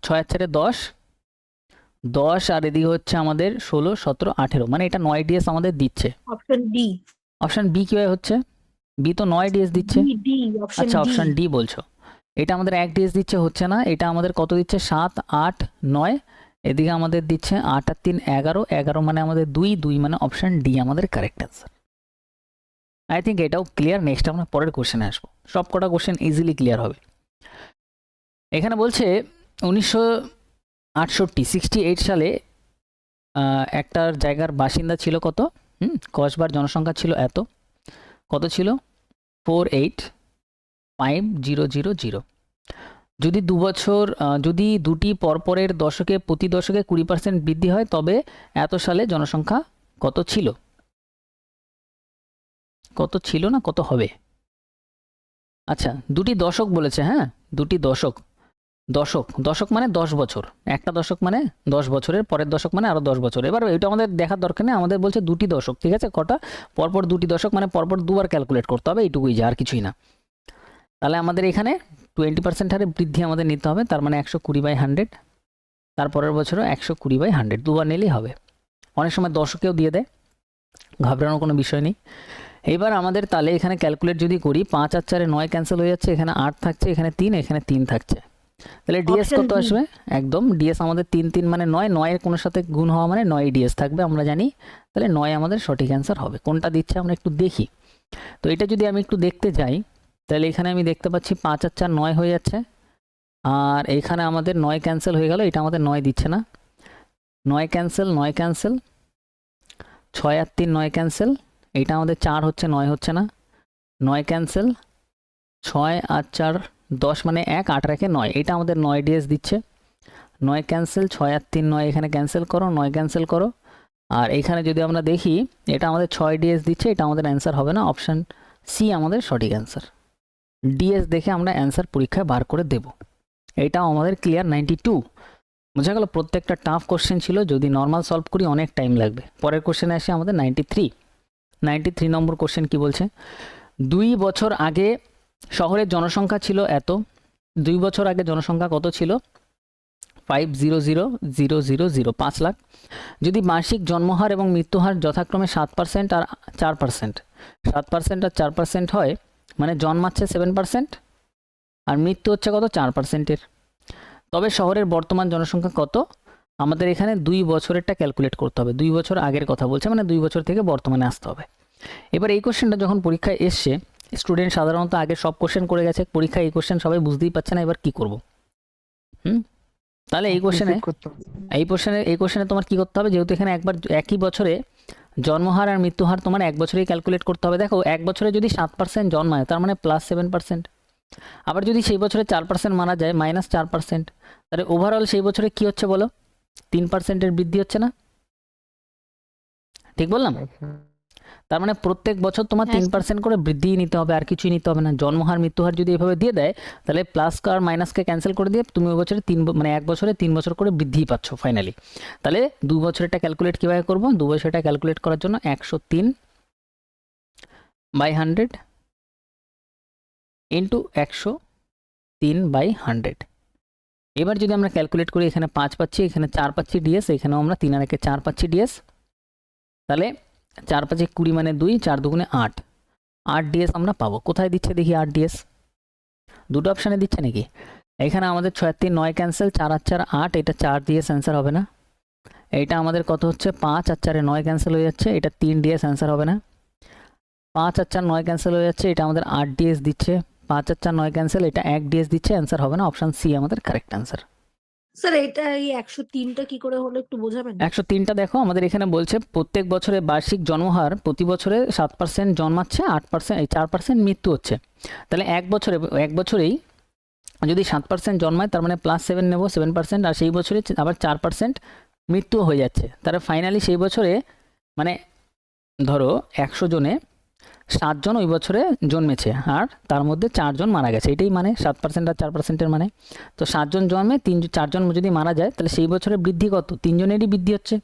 6 আর 4 10, 10 আর এদিকে হচ্ছে আমাদের 16 17 18, মানে এটা 9 ডিএস আমাদের দিচ্ছে। Option D. অপশন বি কিভাবে হচ্ছে? বি তো 9 ডিএস দিচ্ছে। ডি অপশন আচ্ছা ডি। অপশন ডি বলছো, এটা আমাদের 1 ডিএস দিচ্ছে, হচ্ছে না। এটা আমাদের কত দিচ্ছে? 7 8 9, এদিকে আমাদের দিচ্ছে 8 আর 3 11, 11 মানে আমাদের 2, 2 মানে অপশন ডি আমাদের কারেক্ট অ্যান্সার। আই থিঙ্ক এটাও ক্লিয়ার। নেক্সট আমরা পরের কোশ্চেনে আসবো, সব কটা কোশ্চেন ইজিলি ক্লিয়ার হবে। এখানে বলছে 1968 সালে একটা জায়গার বাসিন্দা ছিল কত? কসবার জনসংখ্যা ছিল এত। কত ছিল? 485000। যদি যদি দুটি পরপরের দশকে প্রতি দশকে 20% বৃদ্ধি হয় তবে এত সালে জনসংখ্যা কত ছিল? কত ছিল না কত হবে? আচ্ছা দুটি দশক বলেছে, হ্যাঁ দুটি দশক। দশক মানে 10 বছর, একটা দশক মানে 10 বছরের পরের দশক মানে আরো 10 বছর। এবার এটা আমাদের দেখার দরকার নেই, আমাদের বলছে দুটি দশক, ঠিক আছে। কটা? পরপর দুটি দশক মানে পরপর দুবার ক্যালকুলেট করতে হবে, এইটুকুই যা, আর কিছুই না। তাহলে আমাদের এখানে 20% হারে বৃদ্ধি আমাদের নিতে হবে, তার মানে 120/100। তারপরের বছরও 120/100, দুবার নিলেই হবে। অনেক সময় দশকেও দিয়ে দেয়, ঘাবড়ানোর কোনো বিষয় নেই। এবার আমাদের তাহলে এখানে ক্যালকুলেট যদি করি, 5 আর 4 9 ক্যান্সেল হয়ে যাচ্ছে, এখানে 8 থাকছে, এখানে 3, এখানে 3 থাকছে। তাহলে ডিএস Option কত D। আসবে? একদম ডিএস আমাদের 3 3 মানে 9, 9 এর কোনো সাথে গুণ হওয়া মানে 9 ডিএস থাকবে, আমরা জানি। তাহলে 9 আমাদের সঠিক অ্যান্সার হবে। কোনটা দিচ্ছে আমরা একটু দেখি। তো এটা যদি আমি একটু দেখতে যাই, তাহলে এখানে আমি দেখতে পাচ্ছি 5 আর 4 9 হয়ে যাচ্ছে, আর এখানে আমাদের 9 ক্যান্সেল হয়ে গেল, এটা আমাদের 9 দিচ্ছে না। 9 ক্যান্সেল, 9 ক্যান্সেল, 6 আর 3 9 ক্যান্সেল, এটা আমাদের 4 হচ্ছে, 9 হচ্ছে না। 9 ক্যান্সেল, 6 আর 4 10 মানে 1, 8 রেখে 9, এটা আমাদের 9 ডিএস দিচ্ছে। 9 ক্যান্সেল, 6 আর 3 9, এখানে ক্যান্সেল করো, 9 ক্যান্সেল করো। আর এখানে যদি আমরা দেখি, এটা আমাদের 6 ডিএস দিচ্ছে, এটা আমাদের অ্যান্সার হবে না। অপশান সি আমাদের সঠিক অ্যান্সার। ডিএস দেখে আমরা অ্যান্সার পরীক্ষায় বার করে দেব। এটাও আমাদের ক্লিয়ার। 92 বোঝা গেল। প্রত্যেকটা টাফ কোশ্চেন ছিল, যদি নর্মাল সলভ করি অনেক টাইম লাগবে। পরের কোশ্চেনে আসে আমাদের 93 নম্বর কোশ্চেন কি বলছে? 2 বছর আগে শহরের জনসংখ্যা ছিল এত। 2 বছর আগে জনসংখ্যা কত ছিল? 500,000, 5 লাখ। যদি বার্ষিক জন্মহার এবং মৃত্যুহার যথাক্রমে 7% আর 4%, 7% আর 4% হয়, মানে জন্মাচ্ছে 7% আর মৃত্যু হচ্ছে কত? 4%-এর। তবে শহরের বর্তমান জনসংখ্যা কত? আমাদের এখানে 2 বছরেরটা ক্যালকুলেট করতে হবে। 2 বছর আগের কথা বলছে, মানে 2 বছর থেকে বর্তমানে আসতে হবে। এবার এই কোশ্চেনটা যখন পরীক্ষায় এসছে, স্টুডেন্ট সাধারণত আগে সব কোশ্চেন করে গেছে, পরীক্ষায় এই কোশ্চেন সবাই বুঝতেই পারছে না, এবার কি করব? তাহলে এই কোশ্চেনে তোমার কি করতে হবে? যেহেতু এখানে একবার একই বছরে জন্মহার আর মৃত্যুহার তোমার এক বছরেই ক্যালকুলেট করতে হবে। দেখো এক বছরে যদি 7% জন্মায়, তার মানে +7%। আবার যদি সেই বছরে 4% মারা যায়, -4%। তাহলে ওভারঅল সেই বছরে কি হচ্ছে বলো? 3%-এর বৃদ্ধি হচ্ছে না? ঠিক বললাম? তার মানে প্রত্যেক বছর তোমার 3% করে বৃদ্ধি নিতে হবে, আর কিছুই নিতে হবে না। জন্মহার মৃত্যুহার যদি এভাবে দিয়ে দেয়, তাহলে প্লাস আর মাইনাসকে ক্যান্সেল করে দিয়ে তুমি ওই বছরে মানে এক বছরে 3 বছর করে বৃদ্ধি পাচ্ছ ফাইনালি। তাহলে 2 বছরেরটা ক্যালকুলেট কীভাবে করবো? 2 বছরটা ক্যালকুলেট করার জন্য 103/100 ইন্টু 103/100। এবার যদি আমরা ক্যালকুলেট করি, এখানে 5 পাচ্ছি, এখানে 4 পাচ্ছি ডিএস, এখানেও আমরা 3 আর 1 4 পাচ্ছি ডিএস। তাহলে 4 5 20 মানে 2, 4 2 8, 8 ডিএস আমরা পাবো। কোথায় দিচ্ছে দেখি 8 ডিএস? দুটো অপশানে দিচ্ছে নাকি? এখানে আমাদের 6 আর 3 9 ক্যান্সেল, 4 আর 4 8, এটা 4 ডিএস অ্যান্সার হবে না। এইটা আমাদের কত হচ্ছে 5 আর 4 9 ক্যান্সেল হয়ে যাচ্ছে, এটা 3 ডিএস অ্যান্সার হবে না। 5 আর 4 9 ক্যান্সেল হয়ে যাচ্ছে, এটা আমাদের 8 ডিএস দিচ্ছে। 5 আর 4 9 ক্যান্সেল, এটা 1 ডিএস দিচ্ছে, অ্যান্সার হবে না, অপশন সি আমাদের কারেক্ট অ্যান্সার। স্যার এটা এই 103টা কি করে হলো একটু বোঝাবেন? 103টা দেখো আমাদের এখানে বলছে প্রত্যেক বছরে বার্ষিক জন্মহার প্রতি বছরে 7% জন্মাচ্ছে, 8% এই 4% মৃত্যু হচ্ছে। তাহলে এক বছরেই যদি 7% জন্মায় তার মানে +7 নেব 7%, আর সেই বছরে আবার 4% মৃত্যু হয়ে যাচ্ছে। তাহলে ফাইনালি সেই বছরে মানে ধরো 100 জনে 7 জন ওই বছরে জন্মেছে আর তার মধ্যে 4 জন মারা গেছে, এটাই মানে 7% আর 4%-এর মানে। তো 7 জন জন্মে 4 জন যদি মারা যায় তাহলে সেই বছরে বৃদ্ধি কত? 3 জনেরই বৃদ্ধি হচ্ছে।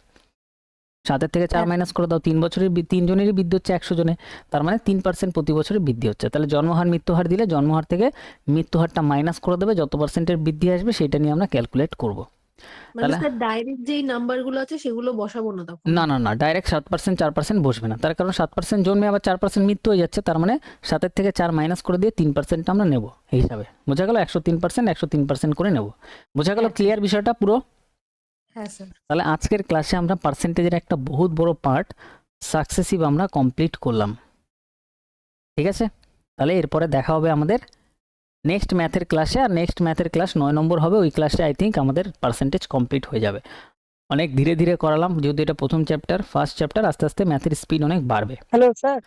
7-এর থেকে 4 মাইনাস করে দাও, 3 বছরের 3 জনেরই বৃদ্ধি হচ্ছে 100 জনে, তার মানে 3% প্রতি বছরে বৃদ্ধি হচ্ছে। তাহলে জন্মহার মৃত্যুহার দিলে জন্মহার থেকে মৃত্যুহারটা মাইনাস করে দেবে, যত পার্সেন্টের বৃদ্ধি আসবে সেটা নিয়ে আমরা ক্যালকুলেট করব। মানে তাহলে স্যার ডাইরেক্ট যেই নাম্বারগুলো আছে সেগুলো বসাবো না তখন? না ডাইরেক্ট 7% 4% বসবে না, তার কারণ 7% জন্মে আবার 4% মৃত্যু হয়ে যাচ্ছে, তার মানে 7-এর থেকে 4 মাইনাস করে দিয়ে 3% আমরা নেব এই হিসাবে। বোঝা গেল? 103% করে নেব। বোঝা গেল? ক্লিয়ার বিষয়টা পুরো? হ্যাঁ স্যার। তাহলে আজকের ক্লাসে আমরা পার্সেন্টেজের একটা বহুত বড় পার্ট সাকসেসিভ আমরা কমপ্লিট করলাম। ঠিক আছে, তাহলে এরপরে দেখা হবে আমাদের নেক্সট ম্যাথের ক্লাসে, আর নেক্সট ম্যাথের ক্লাস 9 নম্বর হবে, ওই ক্লাসে আই থিঙ্ক আমাদের পার্সেন্টেজ কমপ্লিট হয়ে যাবে। অনেক ধীরে ধীরে করালাম যেহেতু এটা প্রথম চ্যাপ্টার, ফার্স্ট চ্যাপ্টার, আস্তে আস্তে ম্যাথের স্পিড অনেক বাড়বে। Hello sir.